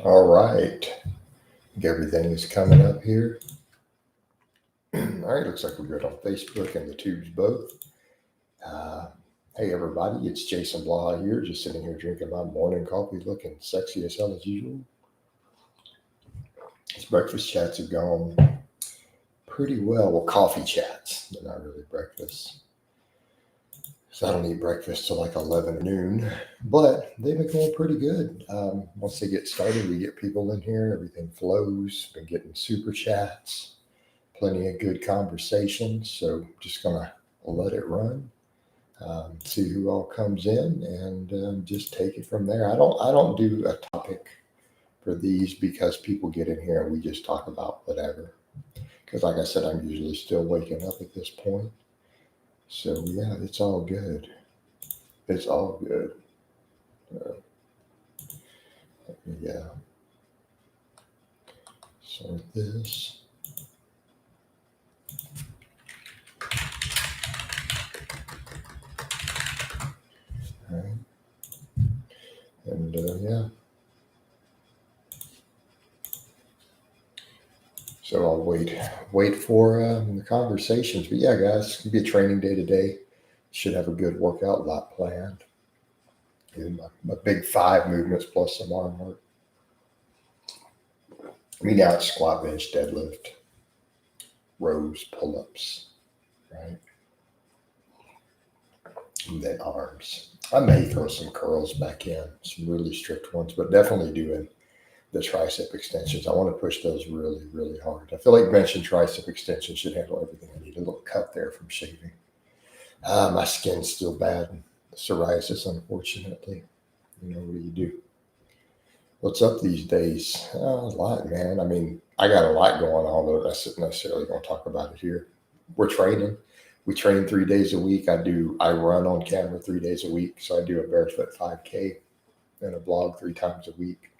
All right. Think everything is coming up here. All right. Looks like we're good on Facebook and the tubes both. Uh, hey, everybody. It's Jason Blaha here, just sitting here drinking my morning coffee, looking sexy as hell as usual. These breakfast chats have gone pretty well. Well, coffee chats, but not really breakfast. So I don't eat breakfast till like 11 noon, but they've been going pretty good. Once they get started, we get people in here, everything flows. Been getting super chats, plenty of good conversations. So just gonna let it run, see who all comes in, and just take it from there. I don't do a topic for these because people get in here and we just talk about whatever. Because like I said, I'm usually still waking up at this point. So yeah, it's all good. It's all good. Uh, yeah. Sort this. All right. And yeah. So I'll wait for the conversations. But yeah, guys, it's gonna be a training day today. Should have a good workout lot planned. And my big five movements plus some arm work. I mean, now it's squat, bench, deadlift, rows, pull ups, right? And then arms. I may throw some curls back in, some really strict ones, but definitely doing the tricep extensions. I want to push those really, really hard. I feel like bench and tricep extensions should handle everything. I need a little cut there from shaving. My skin's still bad. Psoriasis, unfortunately. You know, what do you do? What's up these days? A lot, man. I mean, I got a lot going on, but I'm not necessarily going to talk about it here. We're training. We train 3 days a week. I run on camera 3 days a week. So I do a barefoot 5K and a blog 3 times a week.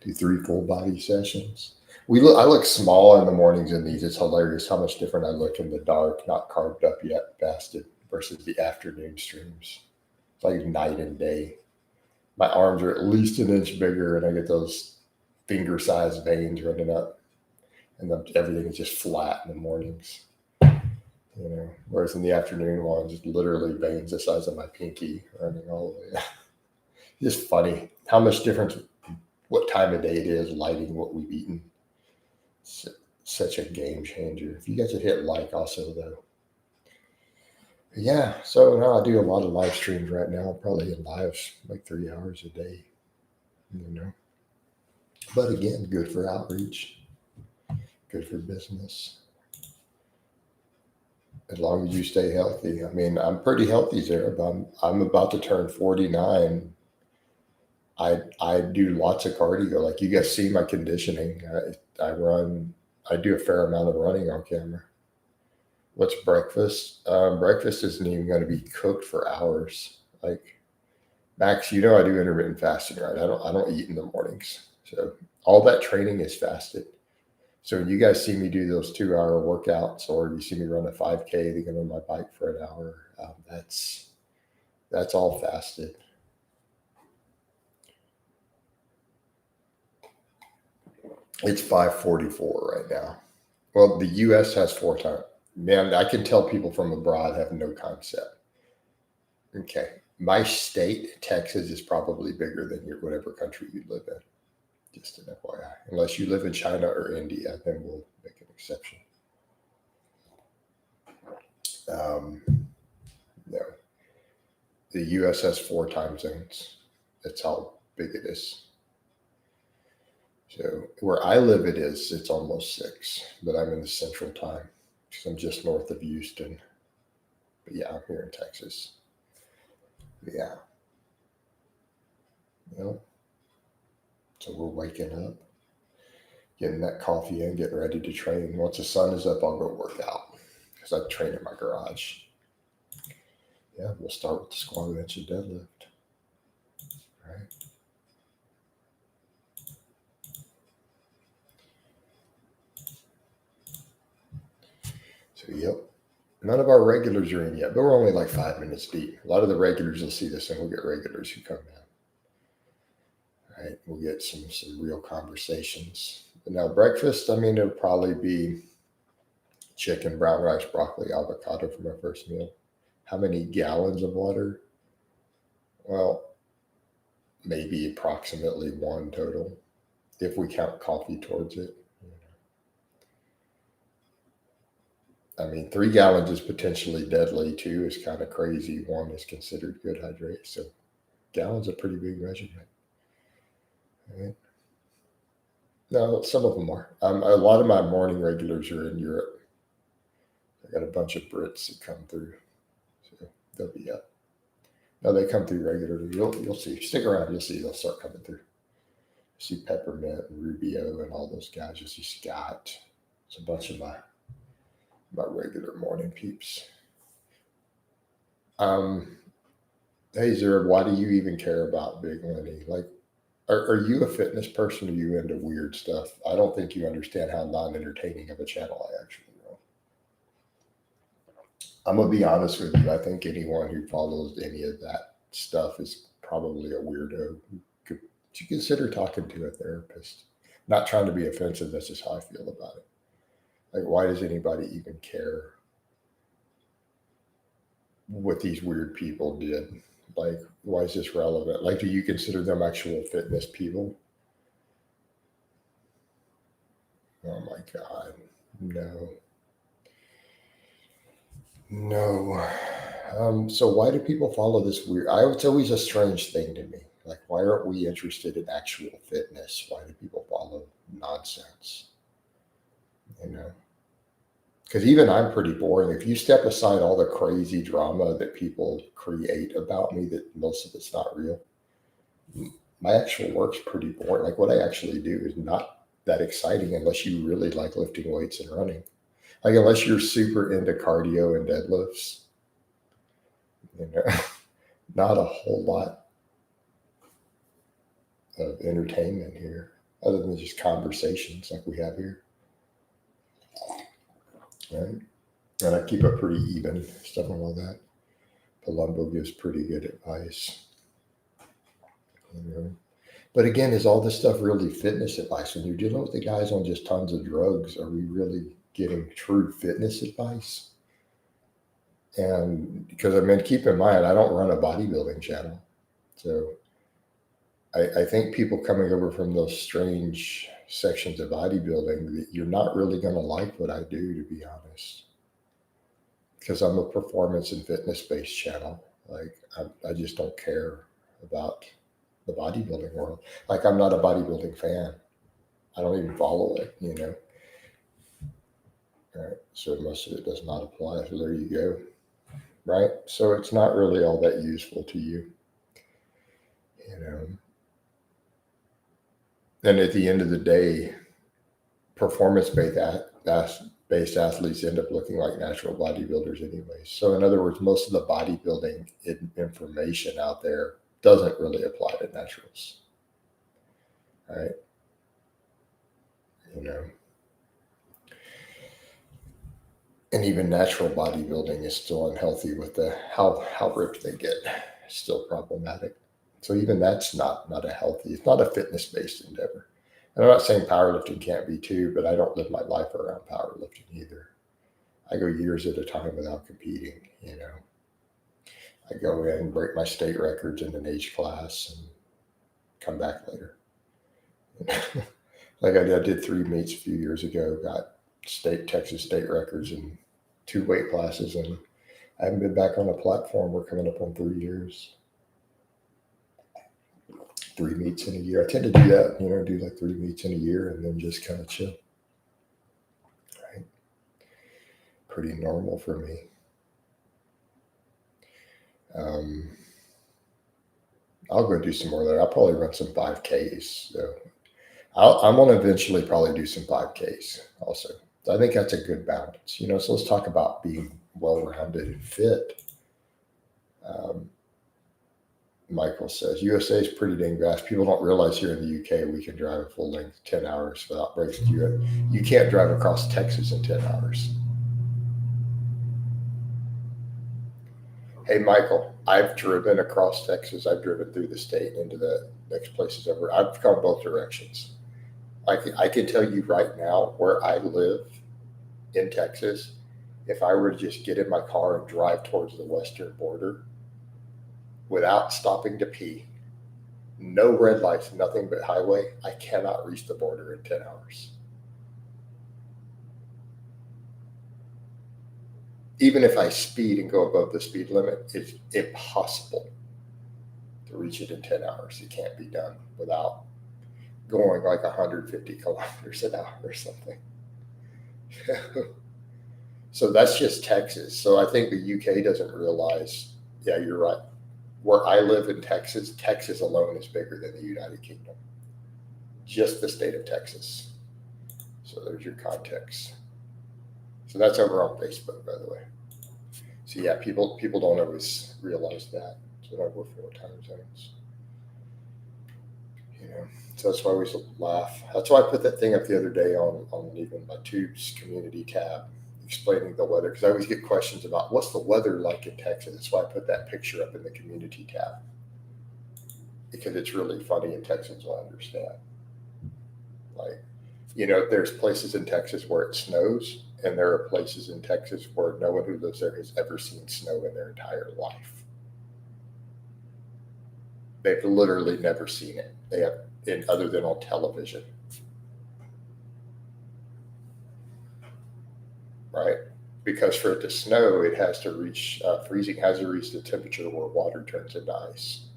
Do 3 full body sessions. I look small in the mornings in these. It's hilarious how much different I look in the dark, not carved up yet, fasted, versus the afternoon streams. It's like night and day. My arms are at least an inch bigger, and I get those finger-sized veins running up, and everything is just flat in the mornings. Whereas in the afternoon ones, just literally veins the size of my pinky running all the way. Just funny how much difference what time of day it is, lighting, what we've eaten. It's such a game changer. If you guys would hit like also though. Yeah, so now I do a lot of live streams right now, probably in lives like 3 hours a day, you know. But again, good for outreach, good for business. As long as you stay healthy. I mean, I'm pretty healthy there, but I'm about to turn 49. I do lots of cardio. Like you guys see my conditioning. I run. I do a fair amount of running on camera. What's breakfast? Breakfast isn't even going to be cooked for hours. Like Max, I do intermittent fasting, right? I don't eat in the mornings, so all that training is fasted. So when you guys see me do those 2 hour workouts, or you see me run a 5K, to get on my bike for an hour, that's all fasted. It's 5:44 right now. Well, the U.S. has 4 times. Man, I can tell people from abroad have no concept. Okay, my state, Texas, is probably bigger than your whatever country you live in. Just an FYI. Unless you live in China or India, then we'll make an exception. Um, no, the U.S. has 4 time zones. That's how big it is. So where I live, it's almost 6, but I'm in the Central Time because I'm just north of Houston. But yeah, I'm here in Texas. Yeah, you know, so we're waking up, getting that coffee in, getting ready to train. Once the sun is up, I'll go work out because I train in my garage. Yeah, we'll start with the squat, bench, and deadlift. Right. So yep. None of our regulars are in yet, but we're only like 5 minutes deep. A lot of the regulars will see this and we'll get regulars who come in. right? We'll get some real conversations. But now breakfast, I mean, it'll probably be chicken, brown rice, broccoli, avocado for my first meal. How many gallons of water? Well, maybe approximately one total, if we count coffee towards it. I mean, 3 gallons is potentially deadly. Two is kind of crazy. One is considered good hydrate. So gallons a pretty big measurement. Right? No, some of them are. A lot of my morning regulars are in Europe. I got a bunch of Brits that come through, so they'll be up. No, they come through regularly. You'll see. Stick around. You'll see. They'll start coming through. You see Peppermint and Rubio and all those guys. You'll see Scott. It's a bunch of my regular morning peeps. Hey, Zero, why do you even care about Big Lenny? Like, are you a fitness person? Or are you into weird stuff? I don't think you understand how non-entertaining of a channel I actually run. I'm gonna be honest with you. I think anyone who follows any of that stuff is probably a weirdo. Could you consider talking to a therapist? Not trying to be offensive. That's just how I feel about it. Like, why does anybody even care what these weird people did? Like, why is this relevant? Like, do you consider them actual fitness people? Oh my God. No. So why do people follow this weird? It's always a strange thing to me. Like, why aren't we interested in actual fitness? Why do people follow nonsense? Because even I'm pretty boring. If you step aside all the crazy drama that people create about me, that most of it's not real, my actual work's pretty boring. Like, what I actually do is not that exciting unless you really like lifting weights and running. Like, unless you're super into cardio and deadlifts, not a whole lot of entertainment here other than just conversations like we have here. Right? And I keep it pretty even, stuff like that. Palumbo gives pretty good advice. But again, is all this stuff really fitness advice? When you're dealing with the guys on just tons of drugs, are we really getting true fitness advice? And because, I mean, keep in mind, I don't run a bodybuilding channel. So I think people coming over from those strange sections of bodybuilding, you're not really going to like what I do, to be honest. Because I'm a performance and fitness-based channel. Like, I just don't care about the bodybuilding world. Like, I'm not a bodybuilding fan. I don't even follow it, All right. So most of it does not apply. So there you go. Right? So it's not really all that useful to you. And at the end of the day, performance-based athletes end up looking like natural bodybuilders anyway. So in other words, most of the bodybuilding information out there doesn't really apply to naturals. Right? And even natural bodybuilding is still unhealthy with the how ripped they get. It's still problematic. So even that's not a healthy, it's not a fitness-based endeavor. And I'm not saying powerlifting can't be too, but I don't live my life around powerlifting either. I go years at a time without competing, I go in, break my state records in an age class, and come back later. Like I did 3 meets a few years ago, got Texas state records in 2 weight classes, and I haven't been back on the platform. We're coming up on 3 years. 3 meets in a year. I tend to do that, do like 3 meets in a year and then just kind of chill. Right? Pretty normal for me. I'll go do some more there. I'll probably run some 5Ks. So I'm going to eventually probably do some 5Ks also. I think that's a good balance, So let's talk about being well-rounded and fit. Michael says, USA is pretty dang vast. People don't realize here in the UK we can drive a full length 10 hours without breaks. You can't drive across Texas in 10 hours. Hey, Michael, I've driven across Texas. I've driven through the state into the next places ever. I've gone both directions. I can tell you right now where I live in Texas, if I were to just get in my car and drive towards the western border without stopping to pee, no red lights, nothing but highway, I cannot reach the border in 10 hours. Even if I speed and go above the speed limit, it's impossible to reach it in 10 hours. It can't be done without going like 150 kilometers an hour or something. So that's just Texas. So I think the UK doesn't realize, yeah, you're right. Where I live in Texas, Texas alone is bigger than the United Kingdom. Just the state of Texas. So there's your context. So that's over on Facebook, by the way. So yeah, people don't always realize that. So I work 4 time zones. You know, so that's why we laugh. That's why I put that thing up the other day on even my Tubes community tab, explaining the weather, because I always get questions about what's the weather like in Texas. That's why I put that picture up in the community tab, because it's really funny and Texans will understand. Like, you know, there's places in Texas where it snows, and there are places in Texas where no one who lives there has ever seen snow in their entire life. They've literally never seen it. They have, in other than on television, right? Because for it to snow, it has to reach freezing has to reach the temperature where water turns into ice,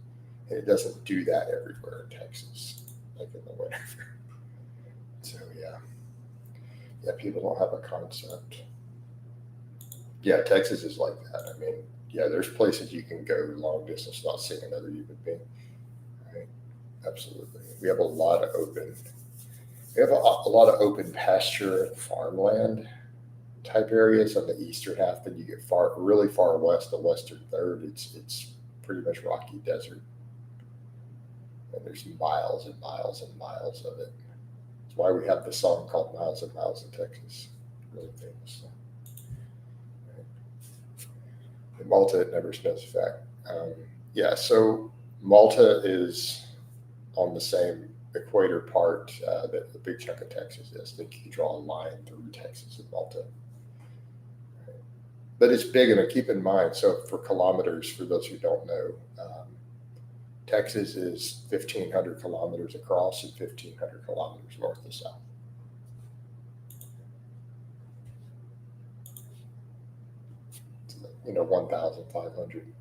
and it doesn't do that everywhere in Texas, like in the winter. So yeah, people don't have a concept. Yeah, Texas is like that. I mean, yeah, there's places you can go long distance not seeing another human being. Right? Absolutely. We have a lot of open. We have a lot of open pasture and farmland type areas on the eastern half. Then you get really far west, the western third. It's pretty much rocky desert, and there's miles and miles and miles of it. That's why we have the song called "Miles and Miles in Texas." Really famous song. In Malta, it never snows. In fact, yeah. So Malta is on the same equator part that the big chunk of Texas is. I think you draw a line through Texas and Malta. But it's big, and keep in mind, so for kilometers, for those who don't know, Texas is 1,500 kilometers across and 1,500 kilometers north to south. You know, 1,500.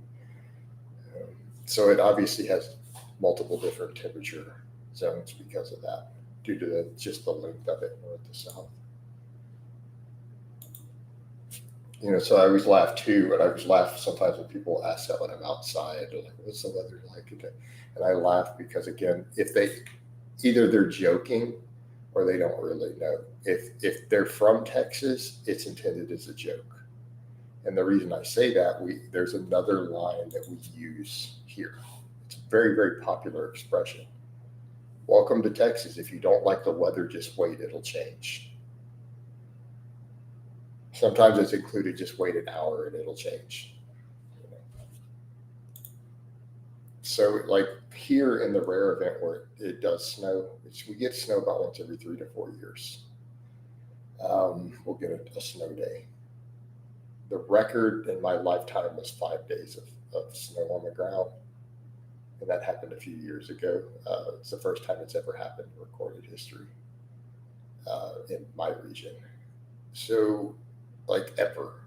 So it obviously has multiple different temperature zones because of that, due to just the length of it north to south. You know, so I always laugh too, and I always laugh sometimes when people ask that when I'm outside, they're like, "What's the weather like?" And I laugh because, again, if they either they're joking or they don't really know. If they're from Texas, it's intended as a joke. And the reason I say that, there's another line that we use here. It's a very, very popular expression. Welcome to Texas. If you don't like the weather, just wait, it'll change. Sometimes it's included, just wait an hour and it'll change. You know? So, like here in the rare event where it does snow, we get snow about once every 3 to 4 years. We'll get a snow day. The record in my lifetime was 5 days of snow on the ground, and that happened a few years ago. It's the first time it's ever happened in recorded history in my region. So, like ever.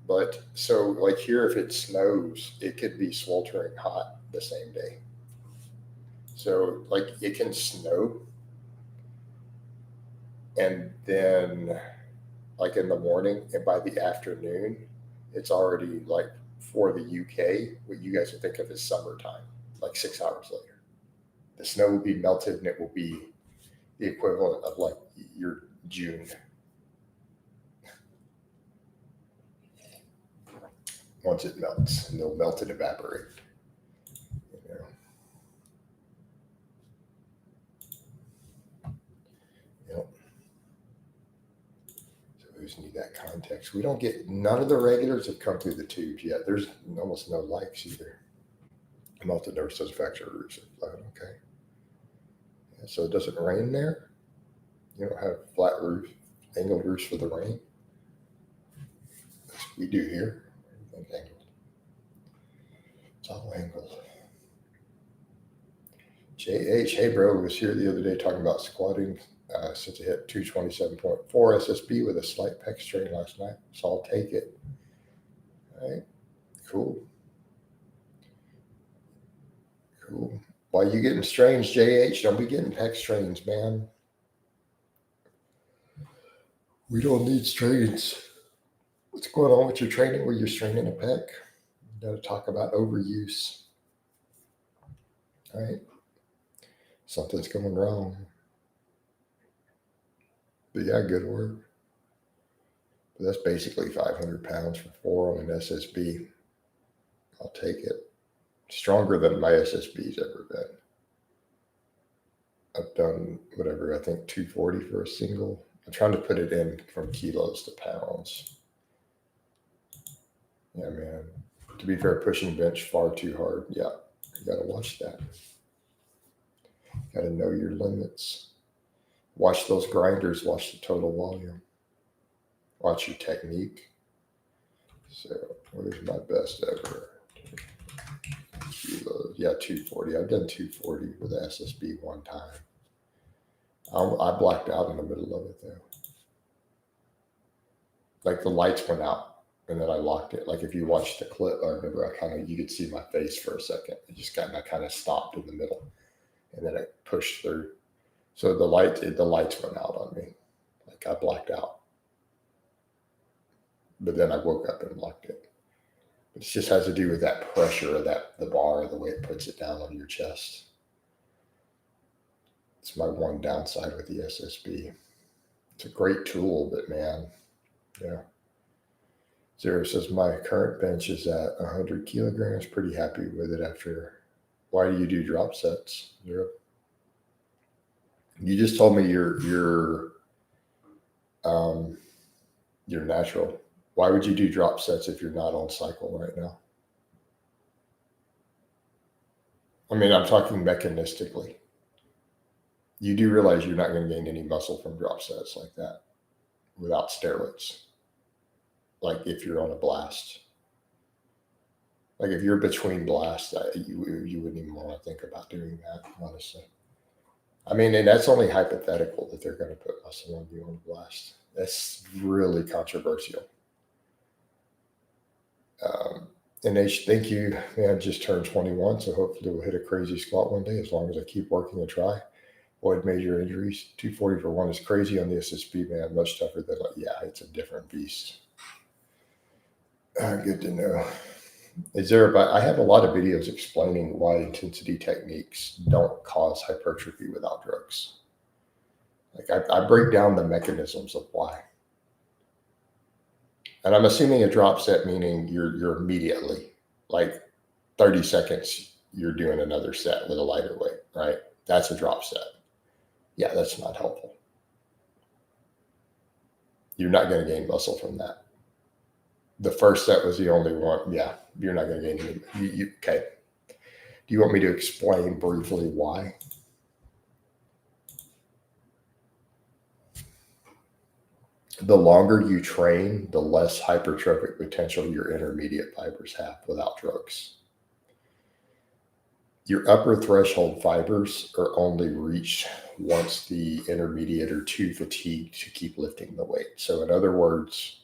But so, like here, if it snows, it could be sweltering hot the same day. So, like it can snow, and then, like in the morning, and by the afternoon, it's already like for the UK, what you guys would think of as summertime, like 6 hours later. The snow will be melted, and it will be the equivalent of like your June. Once it melts, and they'll melt and evaporate. You know? Yep. So always need that context. We don't get, none of the regulars have come through the tubes yet. There's almost no likes either. Multi-nerve says fracture roofs are flat. Okay. Yeah, so it doesn't rain there. You don't have flat roofs, angled roofs for the rain. That's what we do here. Everything's angled. It's all angled. JH, hey bro, was here the other day talking about squatting since I hit 227.4 SSB with a slight pec strain last night. So I'll take it. All right. Cool. Cool. Why you getting strains, JH? Don't be getting pec strains, man. We don't need strains. What's going on with your training where you're straining a pec? You got to talk about overuse. All right. Something's going wrong. But yeah, good work. But that's basically 500 pounds for 4 on an SSB. I'll take it. Stronger than my SSB's ever been. I've done whatever, I think 240 for a single. I'm trying to put it in from kilos to pounds. Yeah, man. To be fair, pushing bench far too hard. Yeah, you got to watch that. Got to know your limits. Watch those grinders. Watch the total volume. Watch your technique. So, where's my best ever? Kilos. Yeah, 240. I've done 240 with the SSB one time. I blacked out in the middle of it, though. Like the lights went out, and then I locked it. Like if you watch the clip, I remember you could see my face for a second. I kind of stopped in the middle, and then I pushed through. So the lights went out on me. Like I blacked out. But then I woke up and locked it. It just has to do with that pressure of the bar, the way it puts it down on your chest. It's my one downside with the SSB. It's a great tool, but man, yeah. Zero says my current bench is at 100 kilograms. Pretty happy with it after. Why do you do drop sets, Zero? You just told me you're natural. Why would you do drop sets if you're not on cycle right now? I mean, I'm talking mechanistically. You do realize you're not going to gain any muscle from drop sets like that without steroids. Like if you're on a blast. Like if you're between blasts, you wouldn't even want to think about doing that, honestly. I mean, and that's only hypothetical that they're going to put muscle on you on a blast. That's really controversial. And thank you, man. Just turned 21, so hopefully we'll hit a crazy squat one day as long as I keep working and try. Avoid major injuries. 240 for 1 is crazy on the SSB, man. Much tougher than, it's a different beast. Good to know. I have a lot of videos explaining why intensity techniques don't cause hypertrophy without drugs. Like I break down the mechanisms of why. And I'm assuming a drop set, meaning you're immediately, like 30 seconds, you're doing another set with a lighter weight, right? That's a drop set. Yeah, that's not helpful. You're not going to gain muscle from that. The first set was the only one. Yeah, you're not going to gain any. Okay. Do you want me to explain briefly why? The longer you train, the less hypertrophic potential your intermediate fibers have without drugs. Your upper threshold fibers are only reached once the intermediate are too fatigued to keep lifting the weight. So in other words,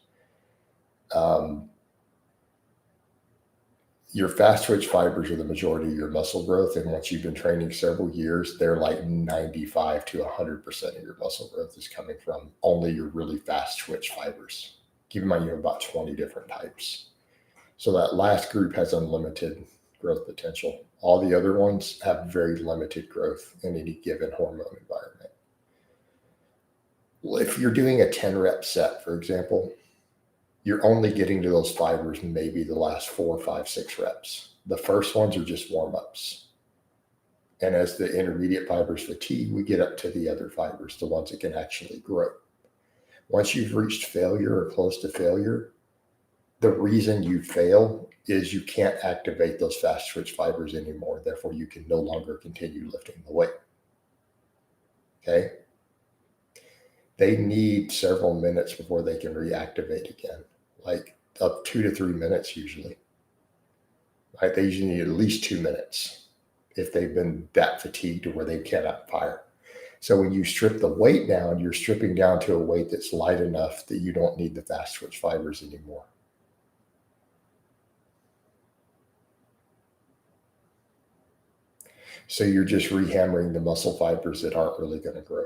your fast twitch fibers are the majority of your muscle growth. And once you've been training several years, they're like 95 to 100% of your muscle growth is coming from only your really fast twitch fibers. Keep in mind, you have about 20 different types. So that last group has unlimited growth potential. All the other ones have very limited growth in any given hormone environment. Well, if you're doing a 10 rep set, for example, you're only getting to those fibers maybe the last 4, 5, 6 reps. The first ones are just warm-ups. And as the intermediate fibers fatigue, we get up to the other fibers, the ones that can actually grow. Once you've reached failure or close to failure, the reason you fail is you can't activate those fast twitch fibers anymore. Therefore, you can no longer continue lifting the weight. Okay? They need several minutes before they can reactivate again, like up 2 to 3 minutes usually. Right? They usually need at least 2 minutes if they've been that fatigued to where they cannot fire. So when you strip the weight down, you're stripping down to a weight that's light enough that you don't need the fast twitch fibers anymore. So you're just rehammering the muscle fibers that aren't really going to grow.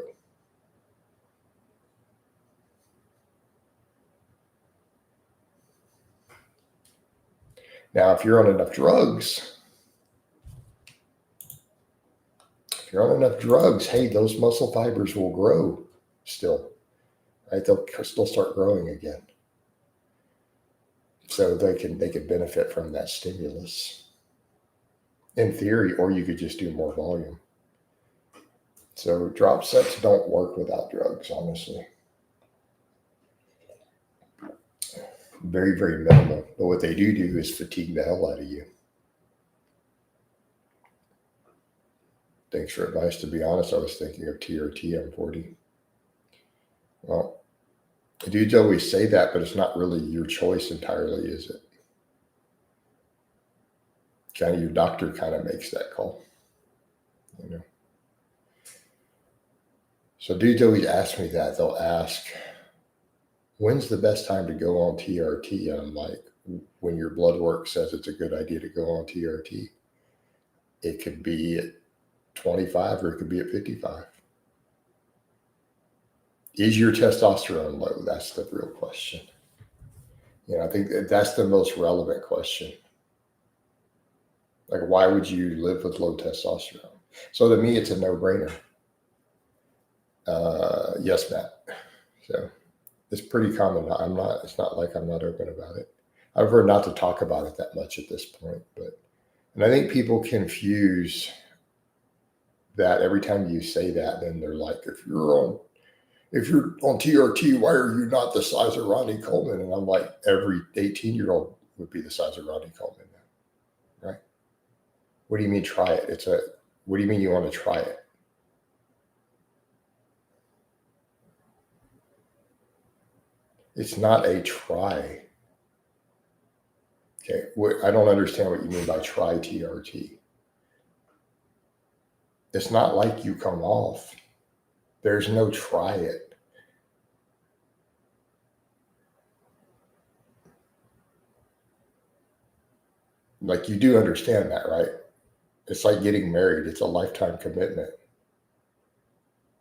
Now, if you're on enough drugs, hey, those muscle fibers will grow still, right? They'll still start growing again. So they can benefit from that stimulus. In theory, or you could just do more volume. So drop sets don't work without drugs, honestly. Very, very minimal. But what they do is fatigue the hell out of you. Thanks for advice. To be honest, I was thinking of TRT. I'm 40. Well, dudes always say that, but it's not really your choice entirely, is it? Kind of your doctor kind of makes that call, you know. So dudes always ask me that. They'll ask, when's the best time to go on TRT? And I'm like, when your blood work says it's a good idea to go on TRT. It could be at 25 or it could be at 55. Is your testosterone low? That's the real question. You know, I think that's the most relevant question. Like, why would you live with low testosterone? So to me, it's a no-brainer. Yes, Matt. So it's pretty common. It's not like I'm not open about it. I prefer not to talk about it that much at this point, and I think people confuse that every time you say that, then they're like, if you're on TRT, why are you not the size of Ronnie Coleman? And I'm like, every 18-year-old would be the size of Ronnie Coleman now, right? What do you mean try it? What do you mean you want to try it? It's not a try. Okay, I don't understand what you mean by try TRT. It's not like you come off. There's no try it. Like, you do understand that, right? It's like getting married. It's a lifetime commitment.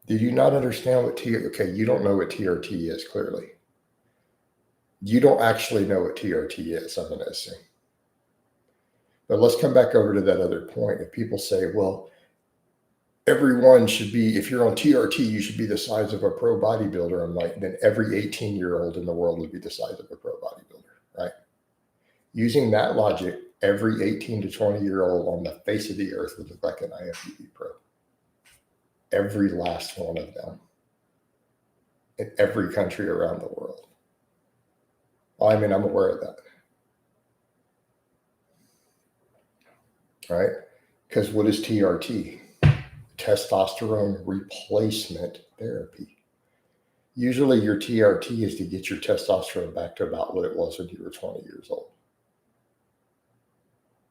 Did you not understand what okay, you don't know what TRT is, clearly. You don't actually know what TRT is, I'm going to assume. But let's come back over to that other point. If people say, well, everyone should be, if you're on TRT, you should be the size of a pro bodybuilder. I'm like, then every 18-year-old in the world would be the size of a pro bodybuilder, right? Using that logic, every 18 to 20-year-old on the face of the earth would look like an IFBB pro. Every last one of them. In every country around the world. I mean, I'm aware of that. Right? Because what is TRT? Testosterone replacement therapy. Usually your TRT is to get your testosterone back to about what it was when you were 20 years old.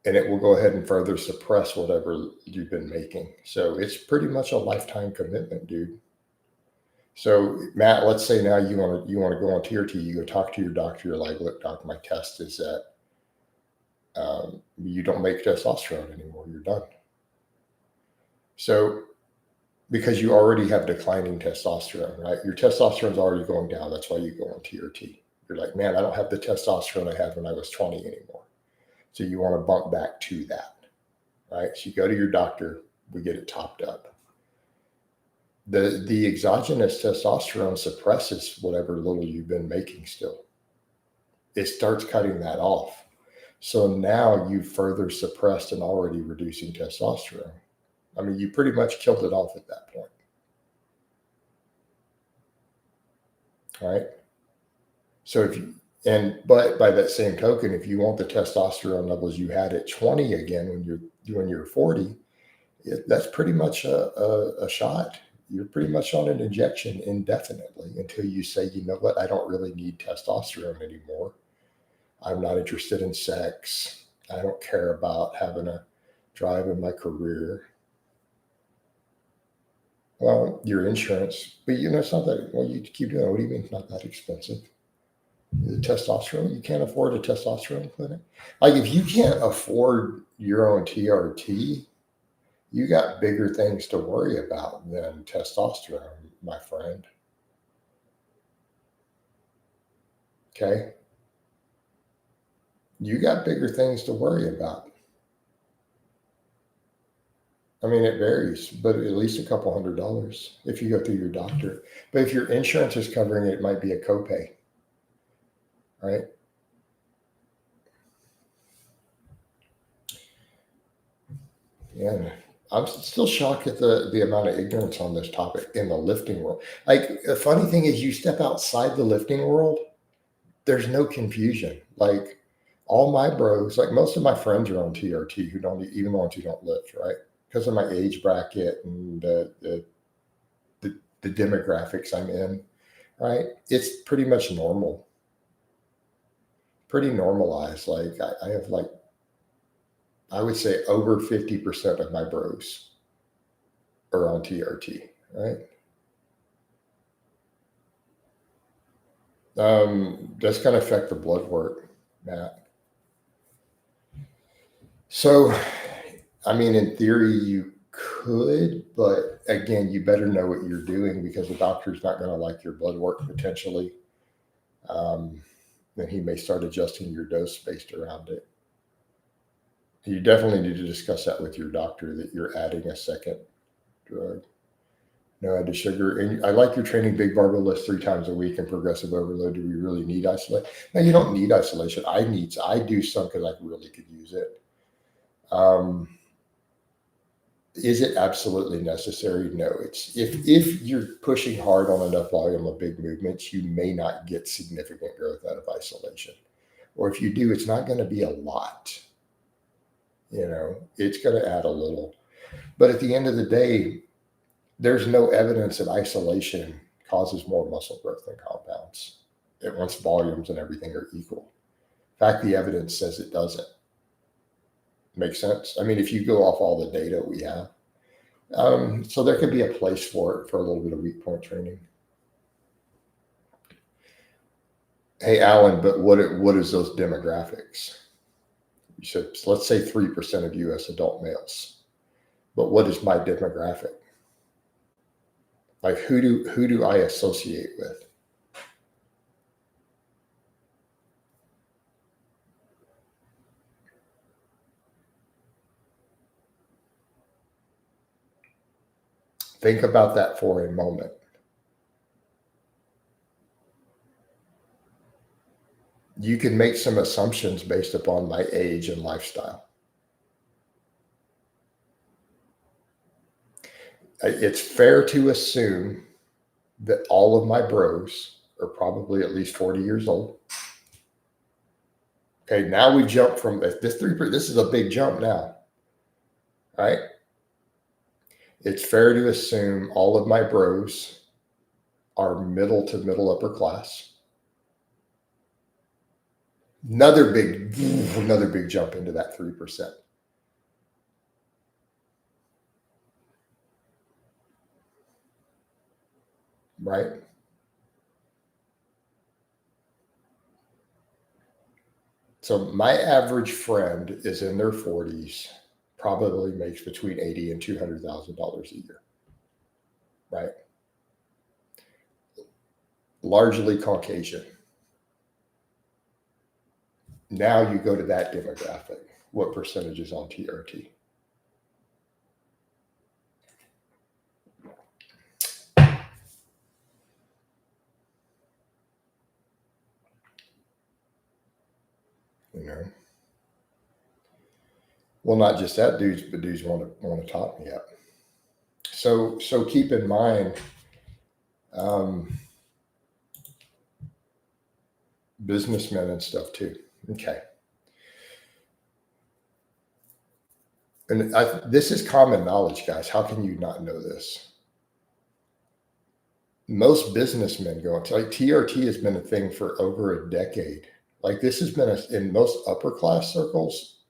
And it will go ahead and further suppress whatever you've been making. So it's pretty much a lifetime commitment, dude. So Matt, let's say now you want to go on TRT, you go talk to your doctor, you're like, look, doc, my test is that you don't make testosterone anymore, you're done. So because you already have declining testosterone, right? Your testosterone's already going down. That's why you go on TRT. You're like, man, I don't have the testosterone I had when I was 20 anymore. So you want to bump back to that, right? So you go to your doctor, we get it topped up. The exogenous testosterone suppresses whatever little you've been making still. It starts cutting that off. So now you've further suppressed an already reducing testosterone. I mean, you pretty much killed it off at that point. right? So and by that same token, if you want the testosterone levels you had at 20 again when you're 40, that's pretty much a shot. You're pretty much on an injection indefinitely until you say, you know what, I don't really need testosterone anymore. I'm not interested in sex. I don't care about having a drive in my career. Well, your insurance, but it's not that, well, you keep doing it. What do you mean it's not that expensive? The testosterone, you can't afford a testosterone clinic. Like if you can't afford your own TRT, you got bigger things to worry about than testosterone, my friend. Okay? You got bigger things to worry about. I mean, it varies, but at least a couple $100 if you go through your doctor. But if your insurance is covering it, it might be a copay, right? Yeah. I'm still shocked at the amount of ignorance on this topic in the lifting world. Like the funny thing is you step outside the lifting world, there's no confusion. Like all my bros, like most of my friends are on TRT who don't, even the ones who don't lift, right? Because of my age bracket and the demographics I'm in, right? It's pretty much normal, pretty normalized. Like I have like, I would say over 50% of my bros are on TRT, right? That's going to affect the blood work, Matt. So, I mean, in theory, you could, but again, you better know what you're doing because the doctor's not going to like your blood work potentially. Then he may start adjusting your dose based around it. You definitely need to discuss that with your doctor that you're adding a second drug. No added sugar. And I like your training big barbell lifts 3 times a week and progressive overload. Do we really need isolation? No, you don't need isolation. I do some because I really could use it. Is it absolutely necessary? No. It's if you're pushing hard on enough volume of big movements, you may not get significant growth out of isolation. Or if you do, it's not going to be a lot. It's going to add a little. But at the end of the day, there's no evidence that isolation causes more muscle growth than compounds once volumes and everything are equal. In fact, the evidence says it doesn't. Make sense? I mean, if you go off all the data we have. So there could be a place for it for a little bit of weak point training. Hey, Alan, but what is those demographics? You said, let's say 3% of U.S. adult males. But what is my demographic? Like who do I associate with? Think about that for a moment. You can make some assumptions based upon my age and lifestyle. It's fair to assume that all of my bros are probably at least 40 years old. Okay, now we jump from this 3%. This is a big jump now, right? It's fair to assume all of my bros are middle to middle upper class. Another big jump into that 3%. Right? So my average friend is in their 40s, probably makes between $80,000 and $200,000 a year. Right? Largely Caucasian. Now you go to that demographic. What percentage is on TRT? Well, not just that, dudes, but dudes want to talk me up. So keep in mind, businessmen and stuff too. Okay. And this is common knowledge, guys. How can you not know this? Most businessmen go into, like, TRT has been a thing for over a decade. Like, this has been in most upper class circles,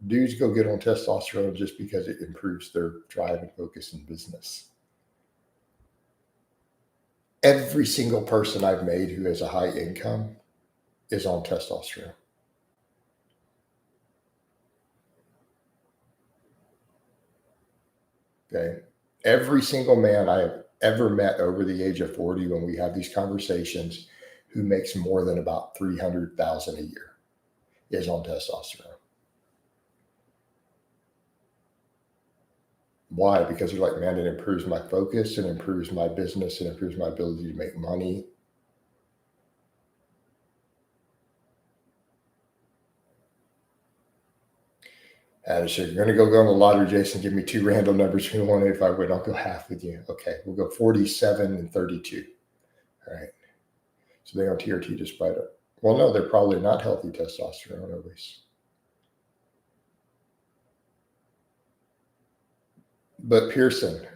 dudes go get on testosterone just because it improves their drive and focus in business. Every single person I've made who has a high income is on testosterone. Okay. Every single man I have ever met over the age of 40, when we have these conversations, who makes more than about $300,000 a year is on testosterone. Why? Because they're like, man, it improves my focus, it improves my business, it improves my ability to make money. And so you're going to go on the lottery, Jason, give me 2 random numbers. Who won it? If I win, I'll go half with you. Okay, we'll go 47 and 32. All right. So they on TRT despite it. Well, no, they're probably not healthy testosterone, at least. But Pearson,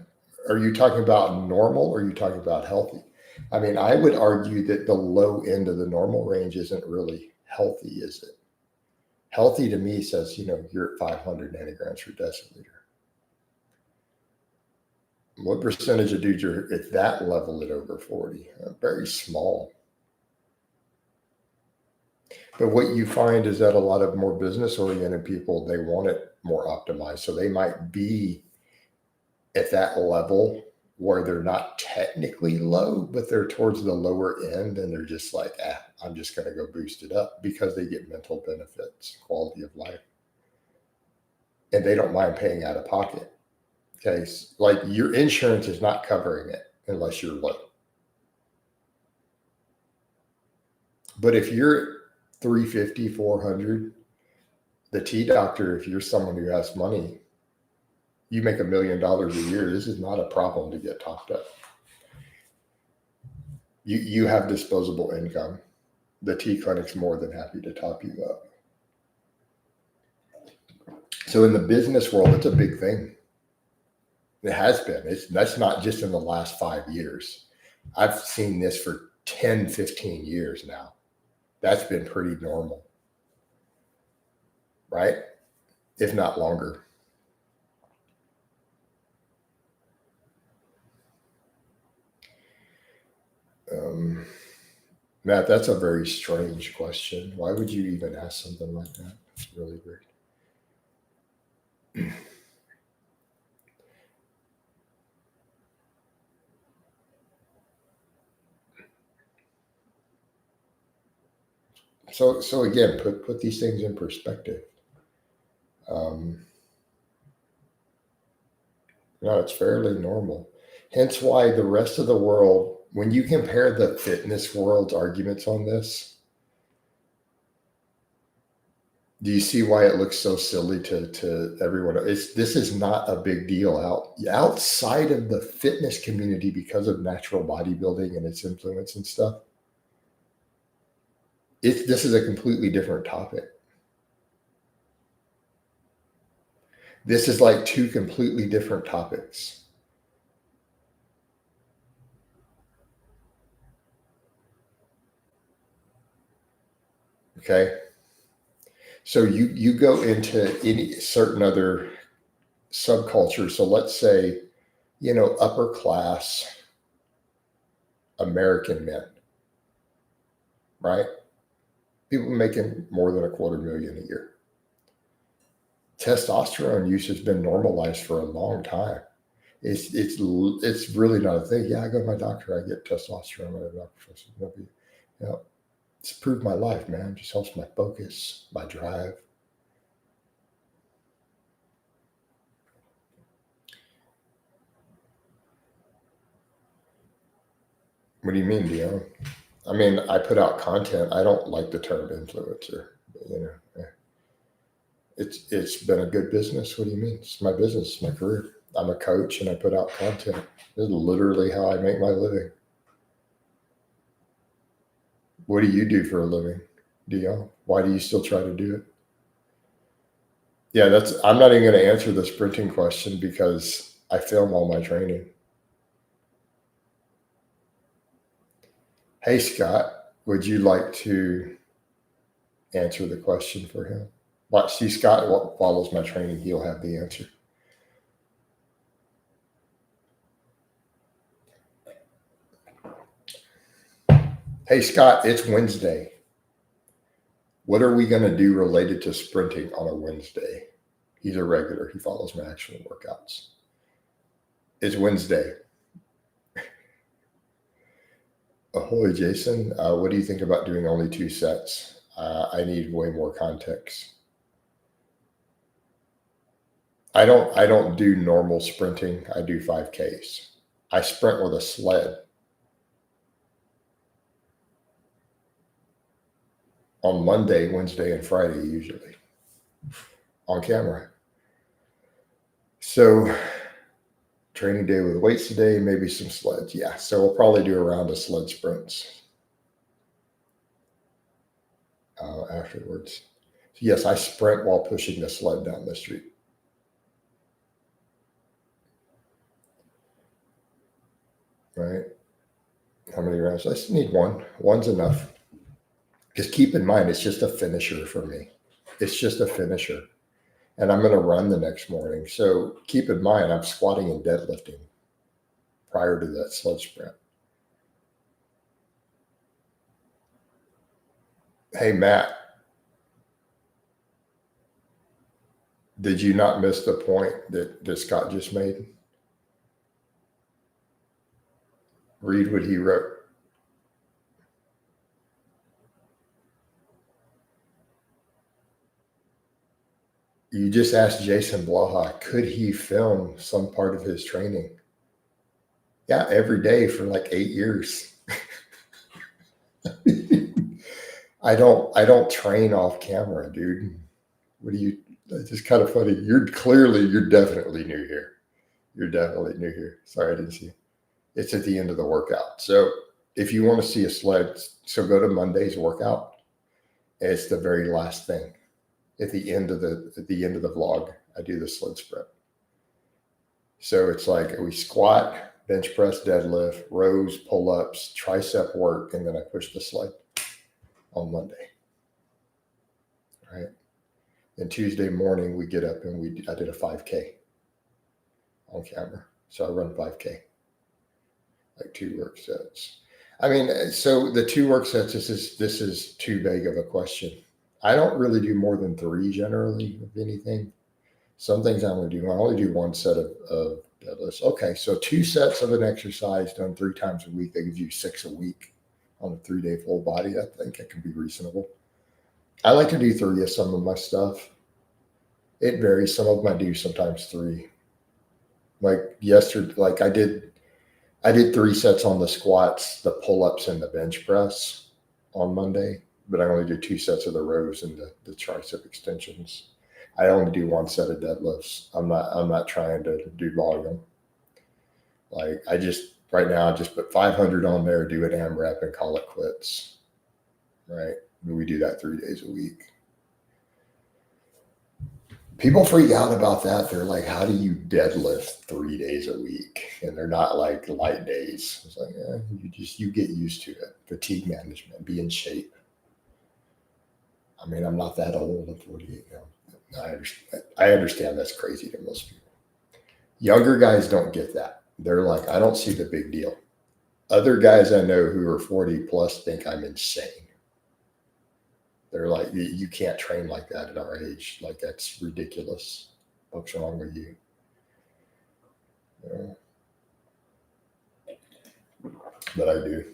are you talking about normal or are you talking about healthy? I mean, I would argue that the low end of the normal range isn't really healthy, is it? Healthy to me says, you're at 500 nanograms per deciliter. What percentage of dudes are at that level at over 40? Very small. But what you find is that a lot of more business-oriented people, they want it more optimized. So they might be at that level where they're not technically low, but they're towards the lower end, and they're just like, I'm just going to go boost it up, because they get mental benefits, quality of life, and they don't mind paying out of pocket. Okay, like, your insurance is not covering it unless you're low. But if you're 350, 400, the T doctor, if you're someone who has money, you make $1 million a year, this is not a problem to get topped up. You have disposable income. The T clinic's more than happy to top you up. So in the business world, it's a big thing. It has been. That's not just in the last 5 years. I've seen this for 10, 15 years now. That's been pretty normal, right? If not longer. Matt, that's a very strange question. Why would you even ask something like that? It's really weird. So again, put these things in perspective. No, it's fairly normal. Hence why the rest of the world, when you compare the fitness world's arguments on this, do you see why it looks so silly to everyone? This is not a big deal outside of the fitness community because of natural bodybuilding and its influence and stuff. This is a completely different topic. This is like 2 completely different topics. Okay. So you go into any certain other subculture. So let's say, upper class American men, right? People making more than $250,000 a year. Testosterone use has been normalized for a long time. It's really not a thing. Yeah, I go to my doctor, I get testosterone. My doctor says, it's improved my life, man. It just helps my focus, my drive. What do you mean, Dion? I mean, I put out content. I don't like the term influencer. It's been a good business. What do you mean? It's my business, it's my career. I'm a coach and I put out content. This is literally how I make my living. What do you do for a living? Do y'all? Why do you still try to do it? Yeah, I'm not even going to answer the sprinting question because I film all my training. Hey, Scott, would you like to answer the question for him? See, Scott follows my training. He'll have the answer. Hey, Scott, it's Wednesday. What are we going to do related to sprinting on a Wednesday? He's a regular. He follows my actual workouts. It's Wednesday. Ahoy, Jason. What do you think about doing only 2 sets? I need way more context. I don't do normal sprinting. I do 5Ks. I sprint with a sled. On Monday, Wednesday, and Friday, usually on camera. So training day with weights today, maybe some sleds. Yeah, so we'll probably do a round of sled sprints afterwards. So yes, I sprint while pushing the sled down the street. Right? How many rounds? I just need one. One's enough. Because keep in mind, it's just a finisher for me. It's just a finisher. And I'm going to run the next morning. So keep in mind, I'm squatting and deadlifting prior to that sled sprint. Hey, Matt, did you not miss the point that Scott just made? Read what he wrote. You just asked Jason Blaha, could he film some part of his training? Yeah, every day for like 8 years. I don't train off camera, dude. What do you? It's just kind of funny. You're definitely new here. You're definitely new here. Sorry, I didn't see you. It's at the end of the workout. So if you want to see a sled, so go to Monday's workout. It's the very last thing. At the end of the vlog, I do the sled sprint. So it's like we squat, bench press, deadlift, rows, pull-ups, tricep work, and then I push the sled on Monday. Right. And Tuesday morning we get up and I did a 5K on camera. So I run 5K, like 2 work sets. I mean, so the 2 work sets, this is too vague of a question. I don't really do more than 3 generally of anything. Some things I only do. I only do 1 set of deadlifts. Okay, so 2 sets of an exercise done 3 times a week. That gives you 6 a week on a 3-day full body. I think it can be reasonable. I like to do 3 of some of my stuff. It varies. Some of them I do sometimes 3. Like yesterday, like I did 3 sets on the squats, the pull-ups, and the bench press on Monday, but I only did 2 sets of the rows and the tricep extensions. I only do 1 set of deadlifts. I'm not trying to do volume. Like right now I just put 500 on there, do an AMRAP and call it quits. Right? And we do that 3 days a week. People freak out about that. They're like, how do you deadlift 3 days a week? And they're not like light days. It's like, you get used to it. Fatigue management, be in shape. I mean, I'm not that old. I'm 48 now. I understand that's crazy to most people. Younger guys don't get that. They're like, I don't see the big deal. Other guys I know who are 40 plus think I'm insane. They're like, you can't train like that at our age. Like, that's ridiculous. What's wrong with you? But I do.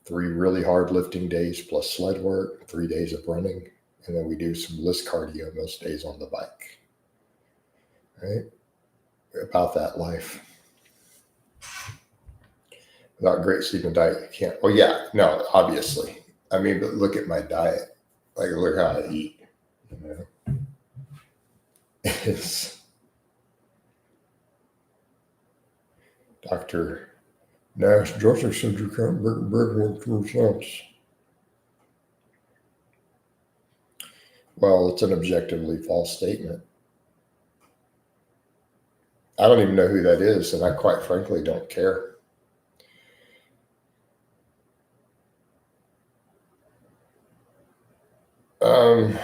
3 really hard lifting days plus sled work, 3 days of running, and then we do some list cardio most days on the bike. Right? About that life. Without great sleep and diet, you can't. Oh yeah, no, obviously. I mean, but look at my diet. Like, look how I eat. It's Dr. No, Joseph said you can't break bread with 2 cents. Well, it's an objectively false statement. I don't even know who that is, and I quite frankly don't care. Um,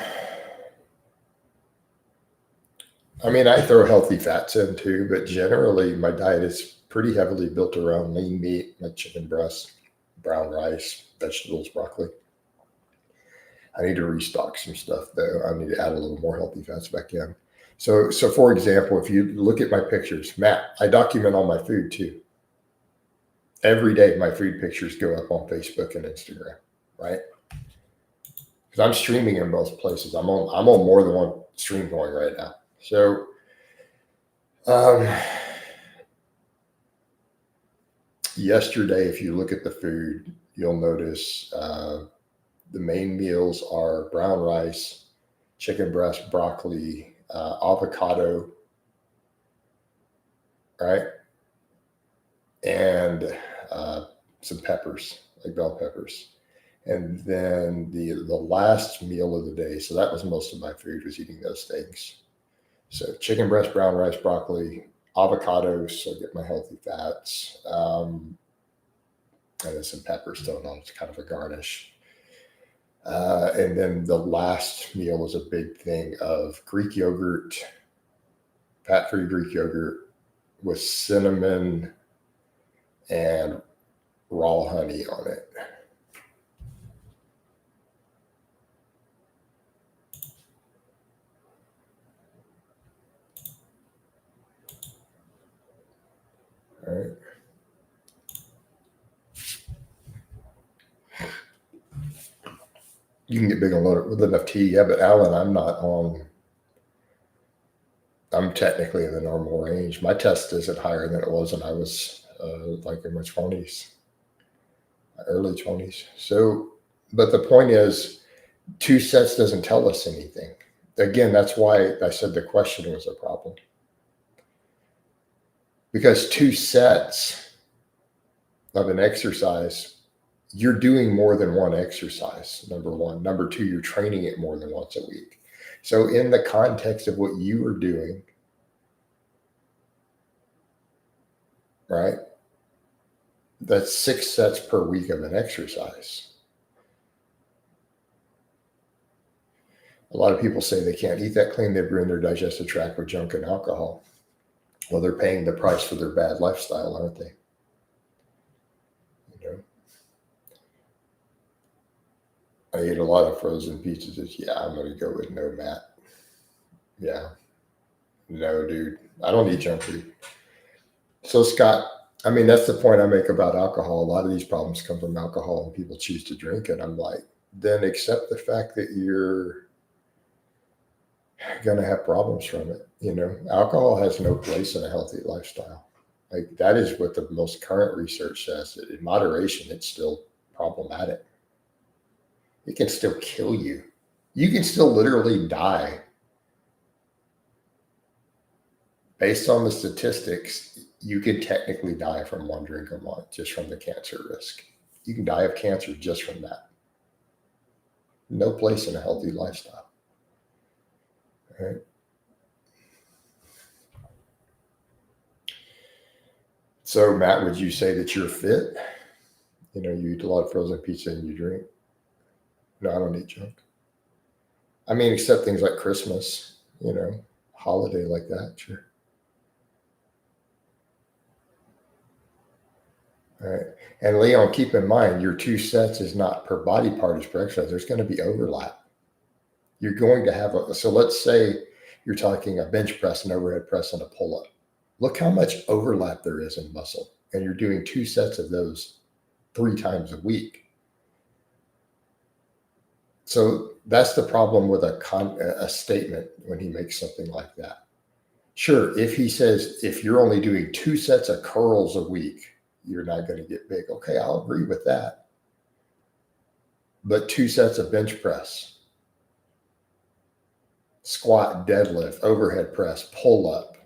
I mean, I throw healthy fats in too, but generally my diet is pretty heavily built around lean meat, like chicken breast, brown rice, vegetables, broccoli. I need to restock some stuff though. I need to add a little more healthy fats back in. So for example, if you look at my pictures, Matt, I document all my food too. Every day, my food pictures go up on Facebook and Instagram, right? Because I'm streaming in both places. I'm on more than one stream going right now. So um, yesterday, if you look at the food, you'll notice the main meals are brown rice, chicken breast, broccoli, avocado, right? And some peppers, like bell peppers. And then the last meal of the day, so that was most of my food, was eating those things. So chicken breast, brown rice, broccoli, avocados, so I get my healthy fats, and then some peppers thrown on. It's kind of a garnish. And then the last meal was a big thing of Greek yogurt, fat-free Greek yogurt with cinnamon and raw honey on it. All right. You can get big and loaded with enough tea, yeah, but Alan, I'm technically in the normal range. My test isn't higher than it was when I was like in my 20s, early 20s. So, but the point is, 2 sets doesn't tell us anything. Again, that's why I said the question was a problem. Because 2 sets of an exercise, you're doing more than one exercise, number one. Number two, you're training it more than once a week. So, in the context of what you are doing, right, that's 6 sets per week of an exercise. A lot of people say they can't eat that clean. They ruin their digestive tract with junk and alcohol. Well, they're paying the price for their bad lifestyle, aren't they? You know, I eat a lot of frozen pizzas. Yeah, I'm going to go with no, Matt. Yeah, no, dude. I don't eat junk food. So, Scott, I mean, that's the point I make about alcohol. A lot of these problems come from alcohol and people choose to drink it. I'm like, then accept the fact that you're going to have problems from it. You know, alcohol has no place in a healthy lifestyle. Like that is what the most current research says. That in moderation, it's still problematic. It can still kill you. You can still literally die. Based on the statistics, you could technically die from one drink a month just from the cancer risk. You can die of cancer just from that. No place in a healthy lifestyle. Right? So, Matt, would you say that you're fit? You know, you eat a lot of frozen pizza and you drink. No, I don't eat junk. I mean, except things like Christmas, you know, holiday like that, sure. All right. And Leon, keep in mind your 2 sets is not per body part, is per exercise. There's going to be overlap. You're going to have so let's say you're talking a bench press, an overhead press, and a pull up. Look how much overlap there is in muscle. And you're doing 2 sets of those 3 times a week. So that's the problem with a statement when he makes something like that. Sure, if he says, if you're only doing 2 sets of curls a week, you're not going to get big. Okay, I'll agree with that. But 2 sets of bench press, squat, deadlift, overhead press, pull up,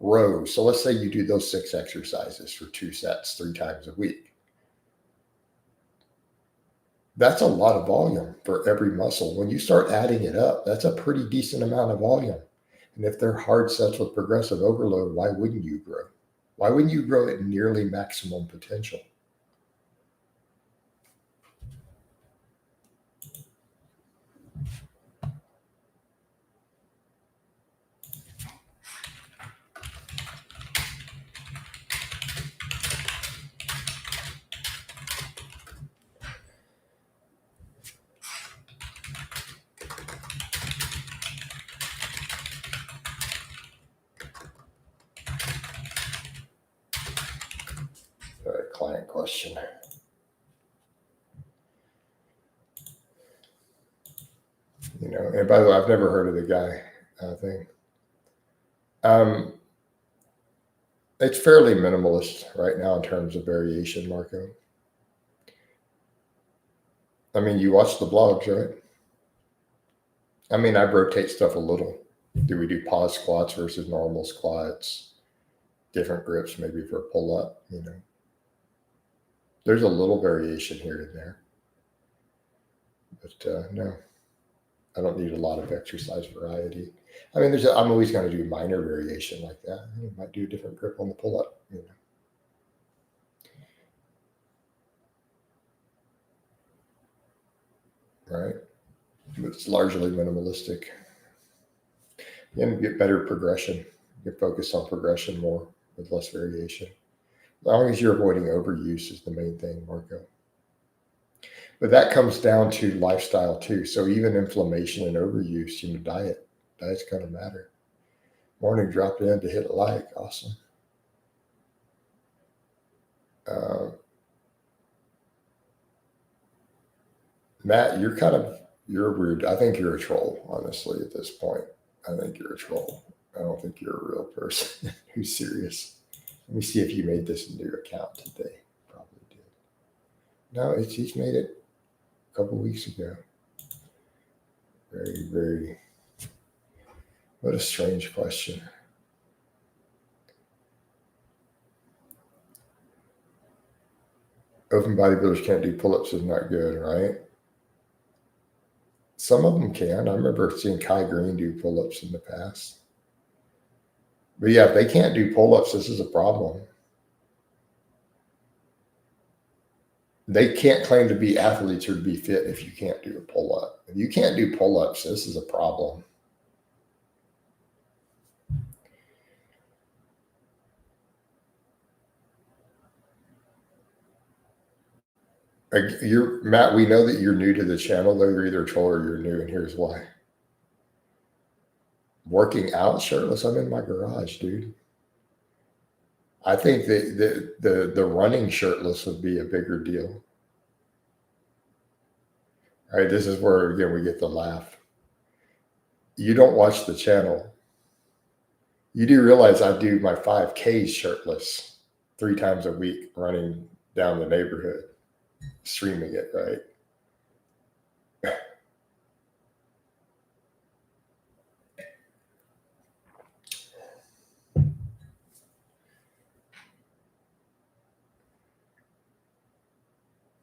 rows. So let's say you do those 6 exercises for 2 sets 3 times a week. That's a lot of volume for every muscle. When you start adding it up, that's a pretty decent amount of volume. And if they're hard sets with progressive overload, why wouldn't you grow? Why wouldn't you grow at nearly maximum potential? All right, client question. And by the way, I've never heard of the guy thing. It's fairly minimalist right now in terms of variation, Marco. I mean, you watch the blogs, right? I mean, I rotate stuff a little. Do we do pause squats versus normal squats? Different grips, maybe for pull up, There's a little variation here and there. But no, I don't need a lot of exercise variety. I mean, I'm always going to do minor variation like that. I might do a different grip on the pull up, Right? But it's largely minimalistic. And get better progression. You focus on progression more with less variation. As long as you're avoiding overuse is the main thing, Marco. But that comes down to lifestyle too. So even inflammation and overuse, diet's going to matter. Morning dropped in to hit a like. Awesome. Matt, you're rude. I think you're a troll, honestly, at this point. I think you're a troll. I don't think you're a real person who's serious. Let me see if you made this new account today. Probably did. No, he's made it a couple weeks ago. Very, very. What a strange question. Open bodybuilders can't do pull-ups is not good, right? Some of them can. I remember seeing Kai Green do pull-ups in the past. But yeah, if they can't do pull-ups, this is a problem. They can't claim to be athletes or to be fit if you can't do a pull-up. If you can't do pull-ups, this is a problem. Matt, we know that you're new to the channel, though. You're either a troll or you're new, and here's why. Working out shirtless, I'm in my garage, dude. I think that the running shirtless would be a bigger deal. All right, this is where, again, we get the laugh. You don't watch the channel. You do realize I do my 5Ks shirtless 3 times a week, running down the neighborhood, streaming it, right?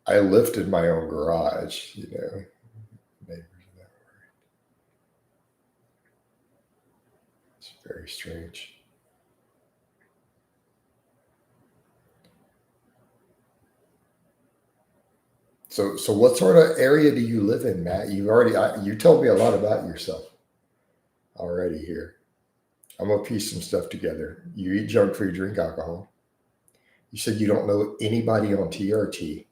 I lifted my own garage, Neighbors that were. It's very strange. So what sort of area do you live in, Matt? You told me a lot about yourself already here. I'm gonna piece some stuff together. You eat junk food, drink alcohol. You said you don't know anybody on TRT.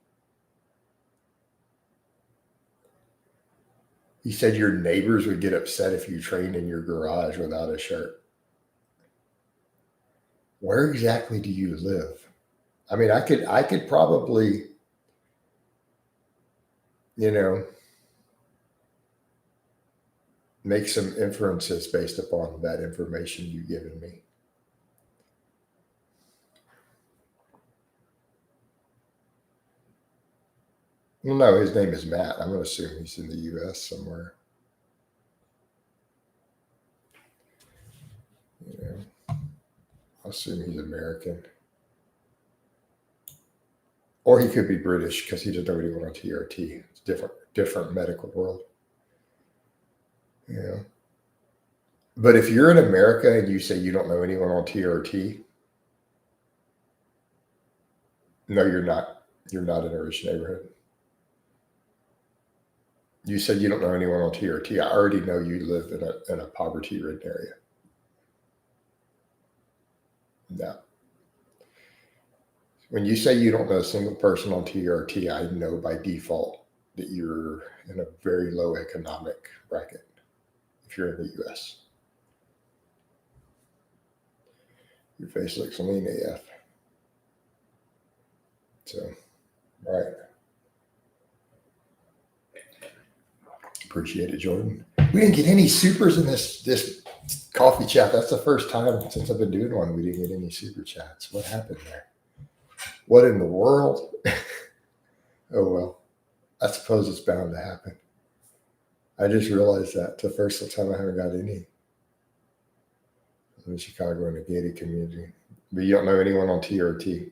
You said your neighbors would get upset if you trained in your garage without a shirt. Where exactly do you live? I mean, I could probably, make some inferences based upon that information you've given me. Well, no, his name is Matt. I'm going to assume he's in the U.S. somewhere. I assume he's American. Or he could be British because he doesn't know anyone on TRT. It's different medical world. Yeah. But if you're in America and you say you don't know anyone on TRT, no, you're not. You're not in a rich neighborhood. You said you don't know anyone on TRT. I already know you live in a poverty-ridden area. No. When you say you don't know a single person on TRT, I know by default that you're in a very low economic bracket if you're in the U.S. Your face looks lean AF. So, right. Appreciate it, Jordan. We didn't get any supers in this coffee chat. That's the first time since I've been doing one we didn't get any super chats. What happened there? What in the world? Oh, well, I suppose it's bound to happen. I just realized that. It's the first time I haven't got any. I'm in Chicago in a gated community. But you don't know anyone on TRT.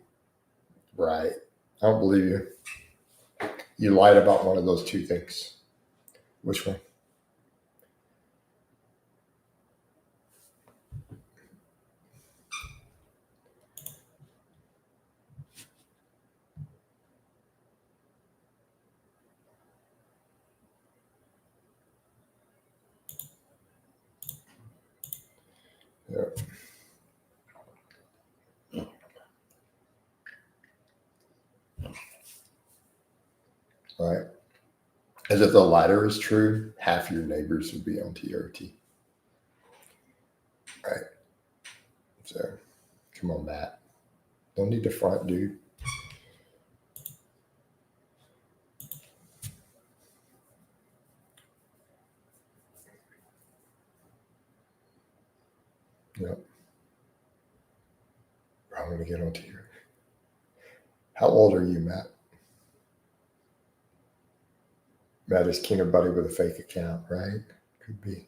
Right. I don't believe you. You lied about one of those two things. Which one? Yeah. Right. As if the latter is true, half your neighbors would be on TRT. Right. So, come on, Matt. Don't need to front, dude. Yep. I'm going to get on TRT. How old are you, Matt? Matt is Keener Buddy with a fake account, right? Could be.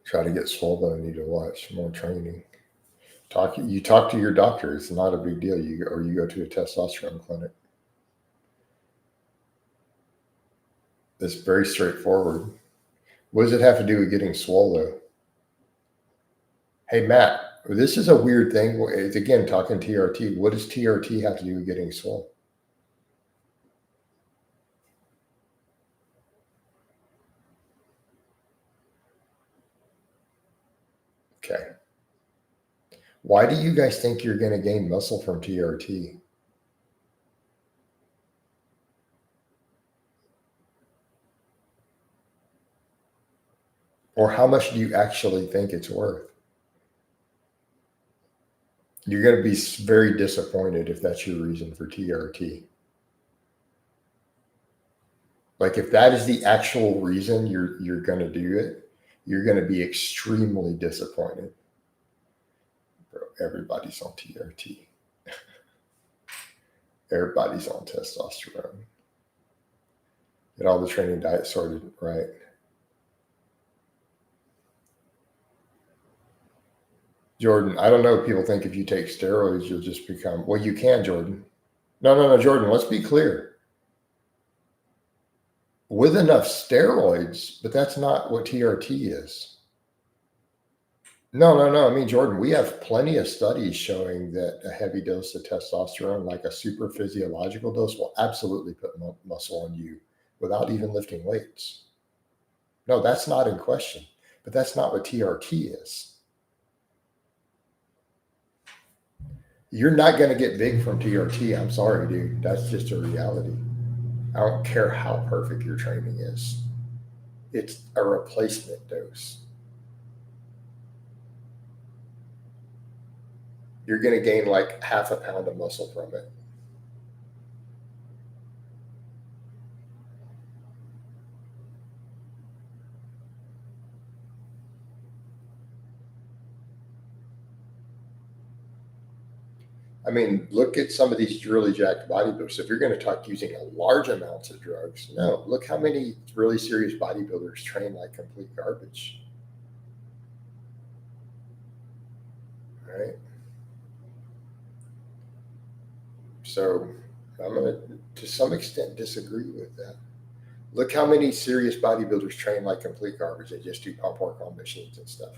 Try to get swole, but I need to watch more training. You talk to your doctor. It's not a big deal. You go to a testosterone clinic. It's very straightforward. What does it have to do with getting swole, though? Hey, Matt, this is a weird thing. It's, again, talking TRT. What does TRT have to do with getting swole? Okay. Why do you guys think you're going to gain muscle from TRT? Or how much do you actually think it's worth? You're going to be very disappointed if that's your reason for TRT. Like if that is the actual reason you're going to do it, you're going to be extremely disappointed. Bro, everybody's on TRT. Everybody's on testosterone. Get all the training diet sorted right. Jordan, I don't know. People think if you take steroids, you'll just become, well, you can, Jordan. No, Jordan, let's be clear. With enough steroids, but that's not what TRT is. No. I mean, Jordan, we have plenty of studies showing that a heavy dose of testosterone, like a super physiological dose, will absolutely put muscle on you without even lifting weights. No, that's not in question, but that's not what TRT is. You're not going to get big from TRT. I'm sorry, dude. That's just a reality. I don't care how perfect your training is. It's a replacement dose. You're going to gain like half a pound of muscle from it. I mean, look at some of these really jacked bodybuilders. If you're going to talk using large amounts of drugs, no. Look how many really serious bodybuilders train like complete garbage. right? So I'm going to some extent, disagree with that. Look how many serious bodybuilders train like complete garbage. They just do pump work on machines and stuff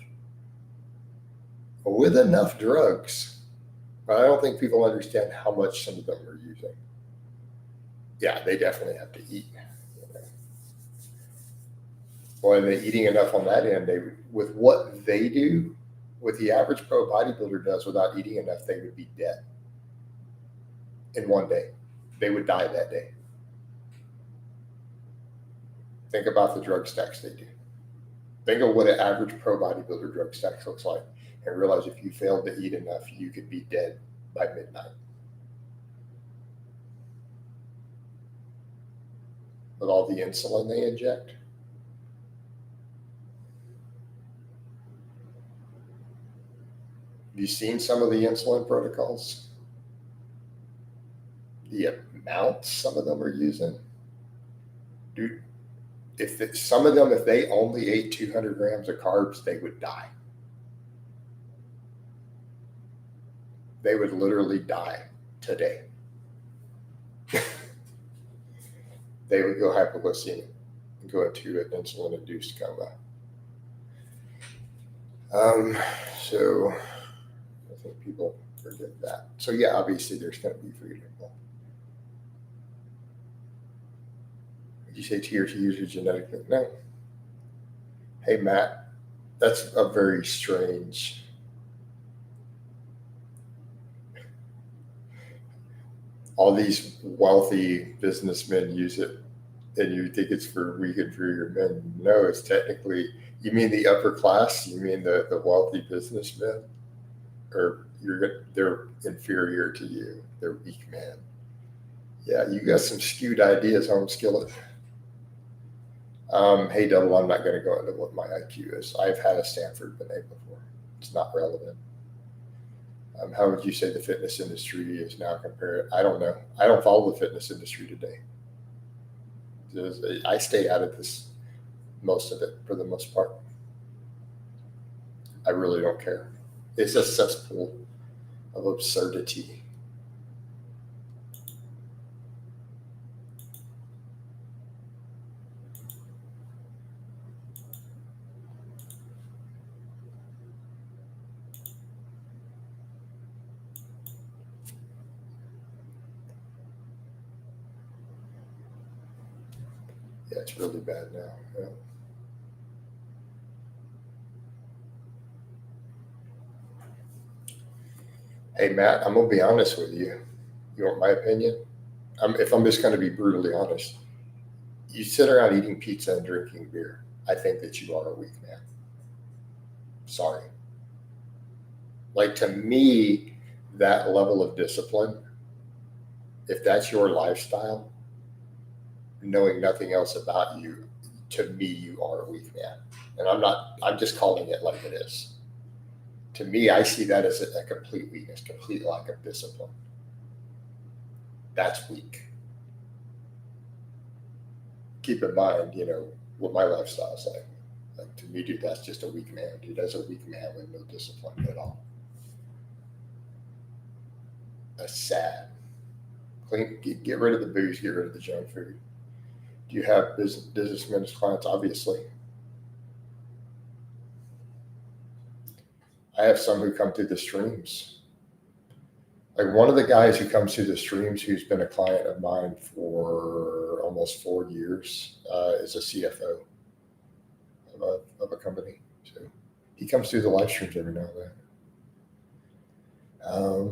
with enough drugs. But I don't think people understand how much some of them are using. Yeah, they definitely have to eat. Well, and they're eating enough on that end. They with what they do, what the average pro bodybuilder does without eating enough, they would be dead in one day. They would die that day. Think about the drug stacks they do. Think of what an average pro bodybuilder drug stack looks like, and realize if you failed to eat enough, you could be dead by midnight. With all the insulin they inject. Have you seen some of the insulin protocols? The amounts some of them are using. Dude, some of them, if they only ate 200 grams of carbs, they would die. They would literally die today. They would go hypoglycemic and go into an insulin-induced coma. So I think people forget that. So yeah, obviously there's going to be food involved. Did you say TRTs are genetically? No. Hey Matt, that's a very strange. All these wealthy businessmen use it, and you think it's for weak inferior men. No, it's technically, you mean the upper class? You mean the wealthy businessmen? Or they're inferior to you. They're weak men. Yeah, you got some skewed ideas, home skillet. Hey, Double, I'm not going to go into what my IQ is. I've had a Stanford Binet before. It's not relevant. How would you say the fitness industry is now compared? I don't know. I don't follow the fitness industry today. I stay out of this, most of it, for the most part. I really don't care. It's a cesspool of absurdity. Yeah, it's really bad now. Yeah. Hey, Matt, I'm going to be honest with you. You want my opinion? If I'm just going to be brutally honest, you sit around eating pizza and drinking beer, I think that you are a weak man. Sorry. Like, to me, that level of discipline, if that's your lifestyle, knowing nothing else about you, to me, you are a weak man. And I'm just calling it like it is. To me, I see that as a complete weakness, complete lack of discipline. That's weak. Keep in mind, what my lifestyle is like. Like, to me, dude, that's just a weak man. Dude, that's a weak man with no discipline at all. That's sad. Get rid of the booze, get rid of the junk food. Do you have businessmen as clients? Obviously. I have some who come through the streams. Like, one of the guys who comes through the streams, who's been a client of mine for almost 4 years, is a CFO of a company. So he comes through the live streams every now and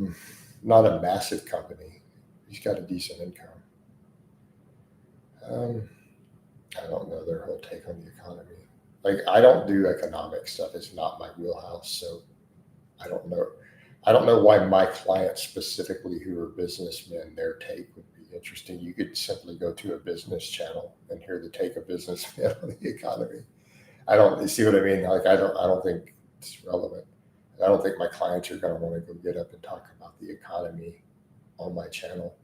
then. Not a massive company. He's got a decent income. I don't know their whole take on the economy. Like, I don't do economic stuff. It's not my wheelhouse. So I don't know. I don't know why my clients specifically, who are businessmen, their take would be interesting. You could simply go to a business channel and hear the take of businessmen on the economy. You see what I mean? Like, I don't think it's relevant. I don't think my clients are going to want to go get up and talk about the economy on my channel.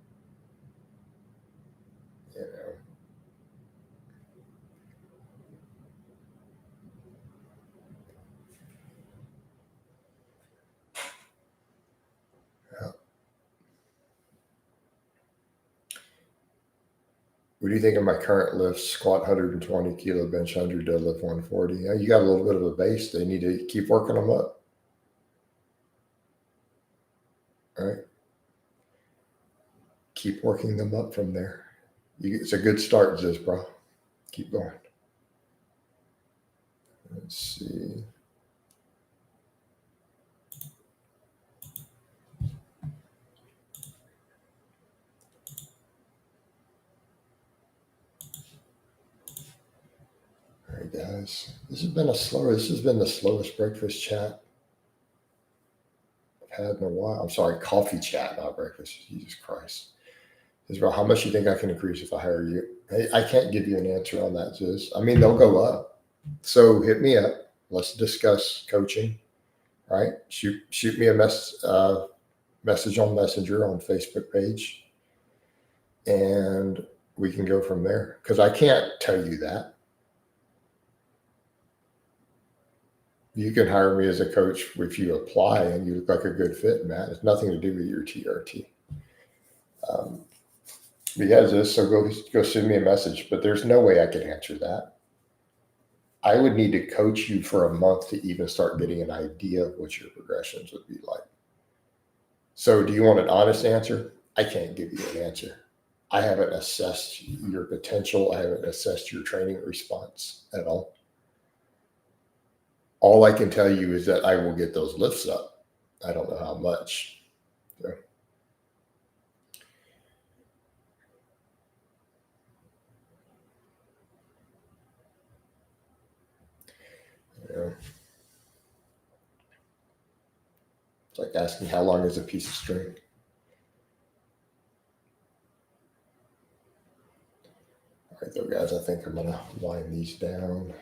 What do you think of my current lifts? Squat 120 kilo, bench 100, deadlift 140. Yeah, you got a little bit of a base. They need to keep working them up. All right. Keep working them up from there. It's a good start, Ziz, bro. Keep going. Let's see. All right, guys. This has been the slowest breakfast chat I've had in a while. I'm sorry, coffee chat, not breakfast. Jesus Christ. This is about how much you think I can increase if I hire you. Hey, I can't give you an answer on that, Ziz. I mean, they'll go up. So hit me up. Let's discuss coaching. Right? Shoot me a message on Messenger on Facebook page, and we can go from there. Because I can't tell you that. You can hire me as a coach if you apply and you look like a good fit, Matt. It's nothing to do with your TRT. But yeah, this, so go send me a message. But there's no way I can answer that. I would need to coach you for a month to even start getting an idea of what your progressions would be like. So do you want an honest answer? I can't give you an answer. I haven't assessed your potential. I haven't assessed your training response at all. All I can tell you is that I will get those lifts up. I don't know how much. So. Yeah. It's like asking how long is a piece of string? All right, though, guys, I think I'm going to wind these down.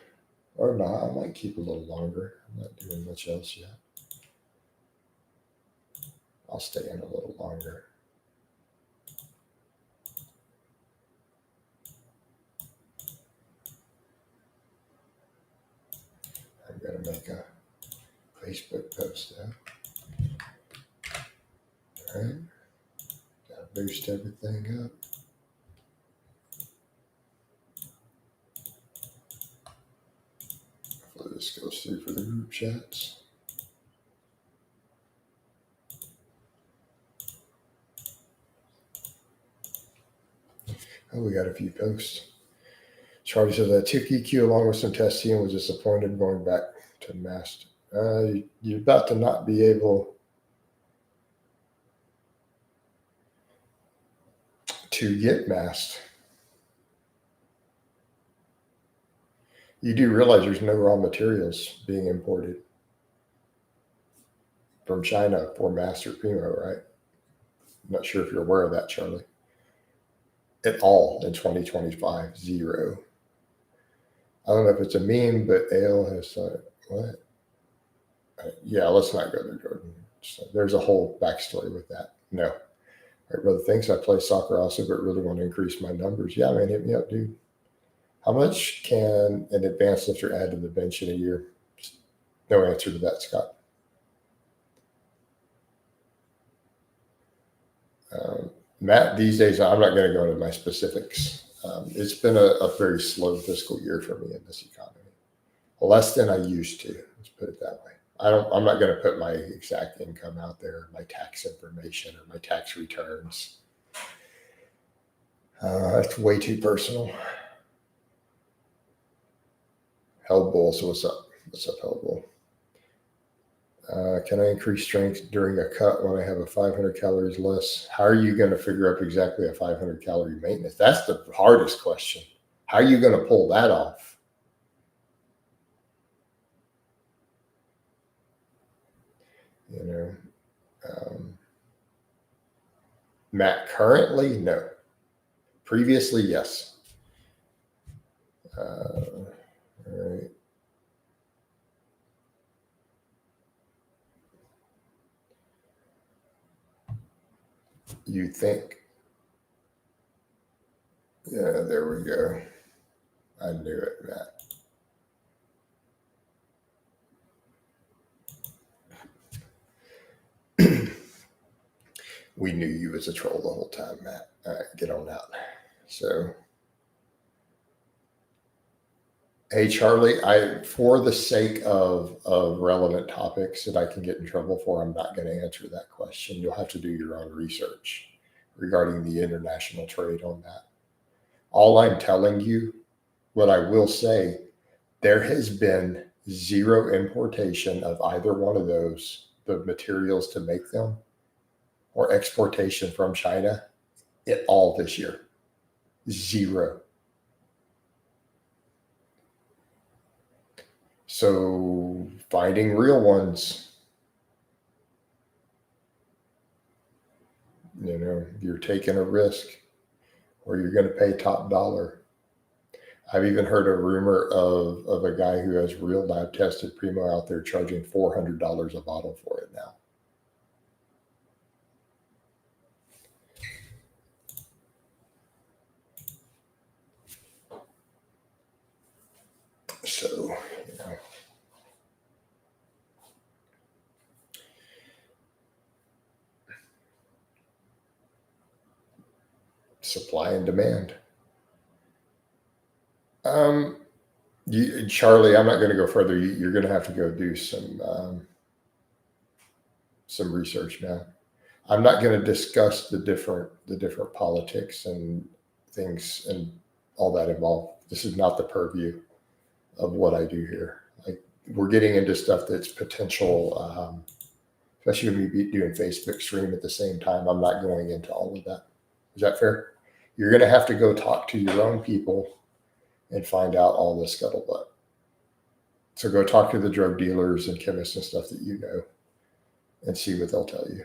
Or not, I might keep a little longer. I'm not doing much else yet. I'll stay in a little longer. I'm going to make a Facebook post now. All right. Got to boost everything up. Hopefully this goes through for the group chats. Oh, we got a few posts. Charlie says, I took EQ along with some testing and was disappointed going back to master. You're about to not be able to get masked. You do realize there's no raw materials being imported from China for master Primo, right? I'm not sure if you're aware of that, Charlie. At all in 2025, zero. I don't know if it's a meme, but Ale has what? Yeah, let's not go there, Jordan. So there's a whole backstory with that. No. All right, brother, thanks. I play soccer also, but really want to increase my numbers. Yeah, man, hit me up, dude. How much can an advanced lifter add to the bench in a year? No answer to that, Scott. Matt, these days, I'm not going to go into my specifics. It's been a very slow fiscal year for me in this economy. Less than I used to. Let's put it that way. I'm not going to put my exact income out there, my tax information or my tax returns. It's way too personal. Hellbull, so what's up? What's up, Hellbull? Can I increase strength during a cut when I have a 500 calories less? How are you going to figure up exactly a 500 calorie maintenance? That's the hardest question. How are you going to pull that off? You know, Matt, currently, no. Previously, yes. All right. You think? Yeah, there we go. I knew it, Matt. We knew you was a troll the whole time, Matt. All right, get on out. So Hey, Charlie, for the sake of relevant topics that I can get in trouble for, I'm not going to answer that question. You'll have to do your own research regarding the international trade on that. All I'm telling you, what I will say, there has been zero importation of either one of those, the materials to make them, or exportation from China at all this year. Zero. So finding real ones, you're taking a risk or you're going to pay top dollar. I've even heard a rumor of a guy who has real lab tested Primo out there charging $400 a bottle for it now. So, supply and demand. Charlie, I'm not going to go further. You're going to have to go do some research now. I'm not going to discuss the different politics and things and all that involved. This is not the purview of what I do here. Like, we're getting into stuff that's potential, especially when we be doing Facebook stream at the same time. I'm not going into all of that. Is that fair? You're going to have to go talk to your own people and find out all the scuttlebutt. So go talk to the drug dealers and chemists and stuff that you know and see what they'll tell you.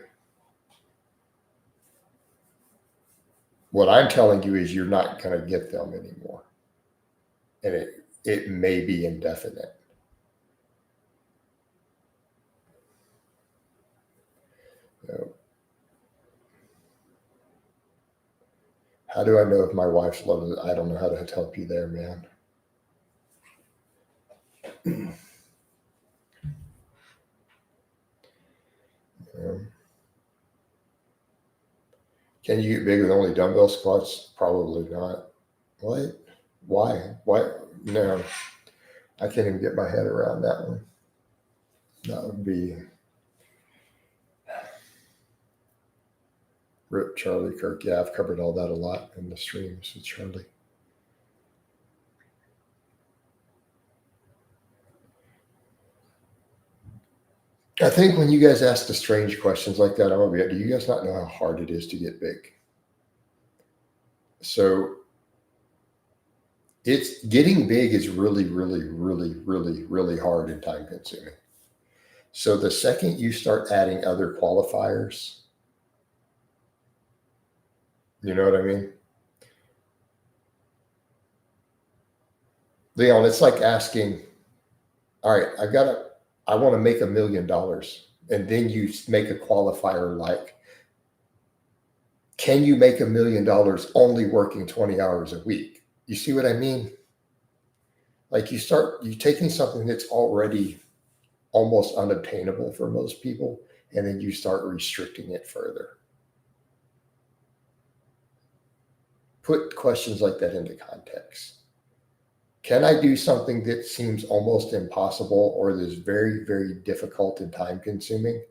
What I'm telling you is you're not going to get them anymore. And it may be indefinite. How do I know if my wife's loves it? I don't know how to help you there, man. Can you get big with only dumbbell squats? Probably not. What? Why? No, I can't even get my head around that one. That would be Rip Charlie Kirk. Yeah, I've covered all that a lot in the streams with Charlie. I think when you guys ask the strange questions like that, I'm gonna be, do you guys not know how hard it is to get big? So it's getting big is really, really, really, really, really hard and time consuming. So the second you start adding other qualifiers, you know what I mean? Leon, it's like asking, all right, I want to make $1 million. And then you make a qualifier like, can you make $1 million only working 20 hours a week? You see what I mean? Like you're taking something that's already almost unobtainable for most people, and then you start restricting it further. Put questions like that into context. Can I do something that seems almost impossible or that's very, very difficult and time consuming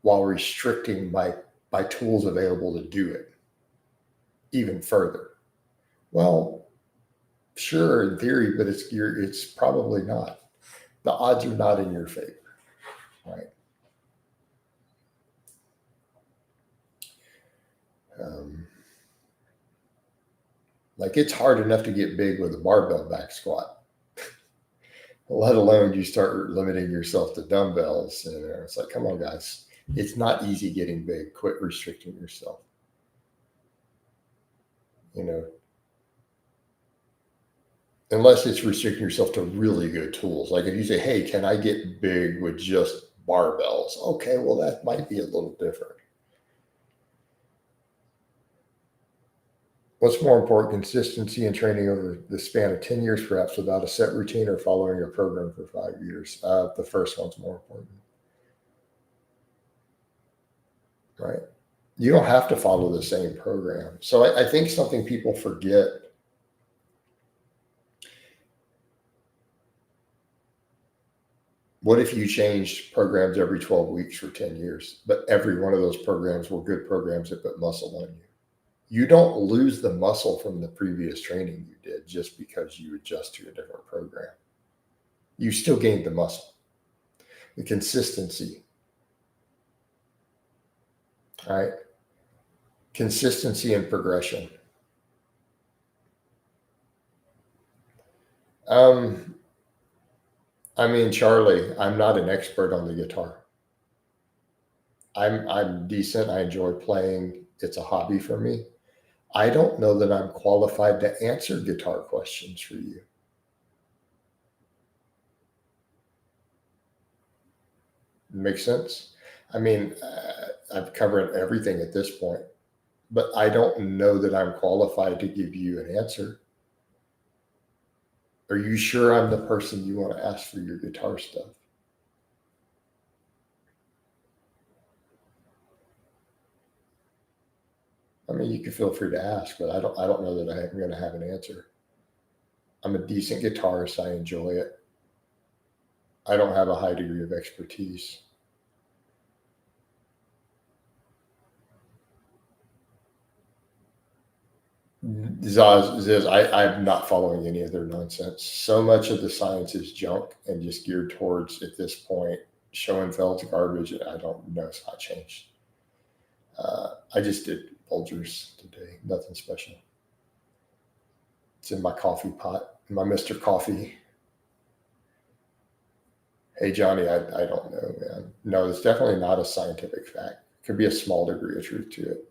while restricting my tools available to do it even further? Well, sure, in theory, but it's probably not. The odds are not in your favor, right? Like it's hard enough to get big with a barbell back squat, let alone you start limiting yourself to dumbbells. And it's like, come on, guys, it's not easy getting big. Quit restricting yourself. Unless it's restricting yourself to really good tools. Like if you say, hey, can I get big with just barbells? Okay, well, that might be a little different. What's more important, consistency and training over the span of 10 years, perhaps without a set routine, or following a program for 5 years? The first one's more important. Right? You don't have to follow the same program. So I think something people forget What if you changed programs every 12 weeks for 10 years, but every one of those programs were good programs that put muscle on you? You don't lose the muscle from the previous training you did just because you adjust to a different program. You still gained the muscle, the consistency, right? Consistency and progression. Charlie, I'm not an expert on the guitar. I'm decent. I enjoy playing. It's a hobby for me. I don't know that I'm qualified to answer guitar questions for you. Makes sense? I've covered everything at this point, but I don't know that I'm qualified to give you an answer. Are you sure I'm the person you want to ask for your guitar stuff? You can feel free to ask, but I don't know that I'm going to have an answer. I'm a decent guitarist. I enjoy it. I don't have a high degree of expertise. Ziz, I'm not following any of their nonsense. So much of the science is junk and just geared towards, at this point, Schoenfeld's garbage. I don't know. It's not changed. I just did Folgers today. Nothing special. It's in my coffee pot, my Mr. Coffee. Hey, Johnny, I don't know, man. No, it's definitely not a scientific fact. Could be a small degree of truth to it.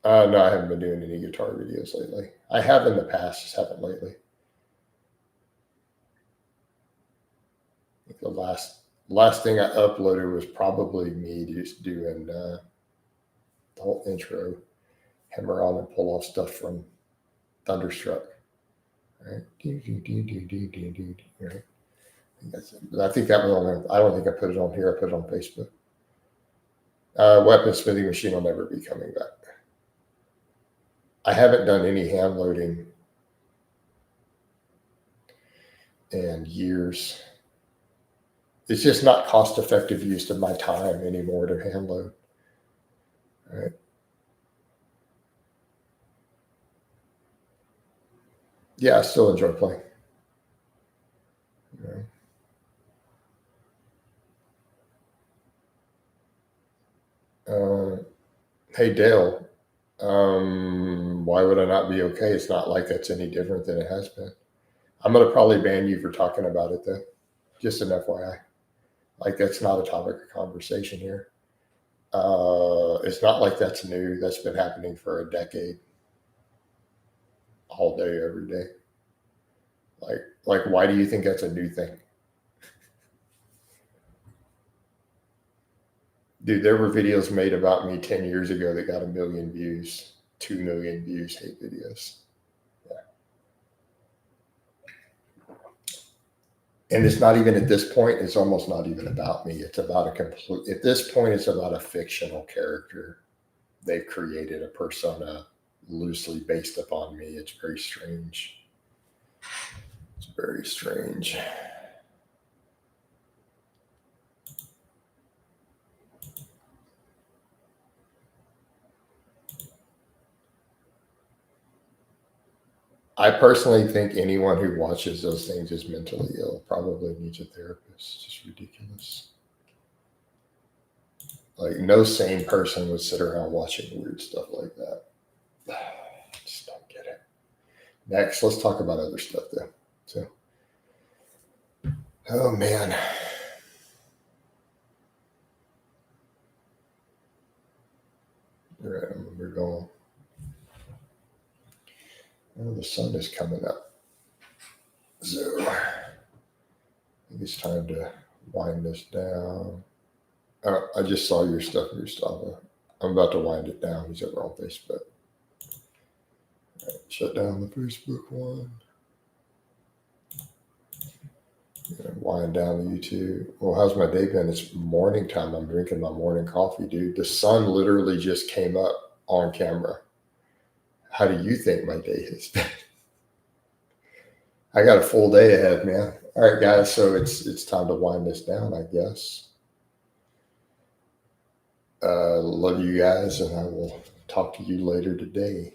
No, I haven't been doing any guitar videos lately. I have in the past, just haven't lately. I think the last thing I uploaded was probably me just doing the whole intro, hammer on and pull off stuff from Thunderstruck. Right? Right? I think that was on. I don't think I put it on here. I put it on Facebook. Weaponsmithing machine will never be coming back. I haven't done any hand loading in years. It's just not cost-effective use of my time anymore to hand load. Right? Yeah, I still enjoy playing. Hey, Dale, why would I not be okay? It's not like that's any different than it has been. I'm going to probably ban you for talking about it, though. Just an FYI. Like, that's not a topic of conversation here. It's not like that's new. That's been happening for a decade. All day, every day. Like, why do you think that's a new thing? Dude, there were videos made about me 10 years ago that got 1 million views, 2 million views, hate videos. Yeah. And it's not even at this point, it's almost not even about me. It's about at this point, it's about a fictional character. They've created a persona loosely based upon me. It's very strange. It's very strange. I personally think anyone who watches those things is mentally ill, probably needs a therapist. It's just ridiculous. Like, no sane person would sit around watching weird stuff like that. I just don't get it. Next, let's talk about other stuff, though. So, oh man. All right, I'm gonna move on. Oh, the sun is coming up. So, I think it's time to wind this down. I just saw your stuff, Gustavo. I'm about to wind it down. He's over on Facebook. All right, shut down the Facebook one. Wind down the YouTube. Well, how's my day been? It's morning time. I'm drinking my morning coffee, dude. The sun literally just came up on camera. How do you think my day has been? I got a full day ahead, man. All right, guys. So it's time to wind this down, I guess. Love you guys, and I will talk to you later today.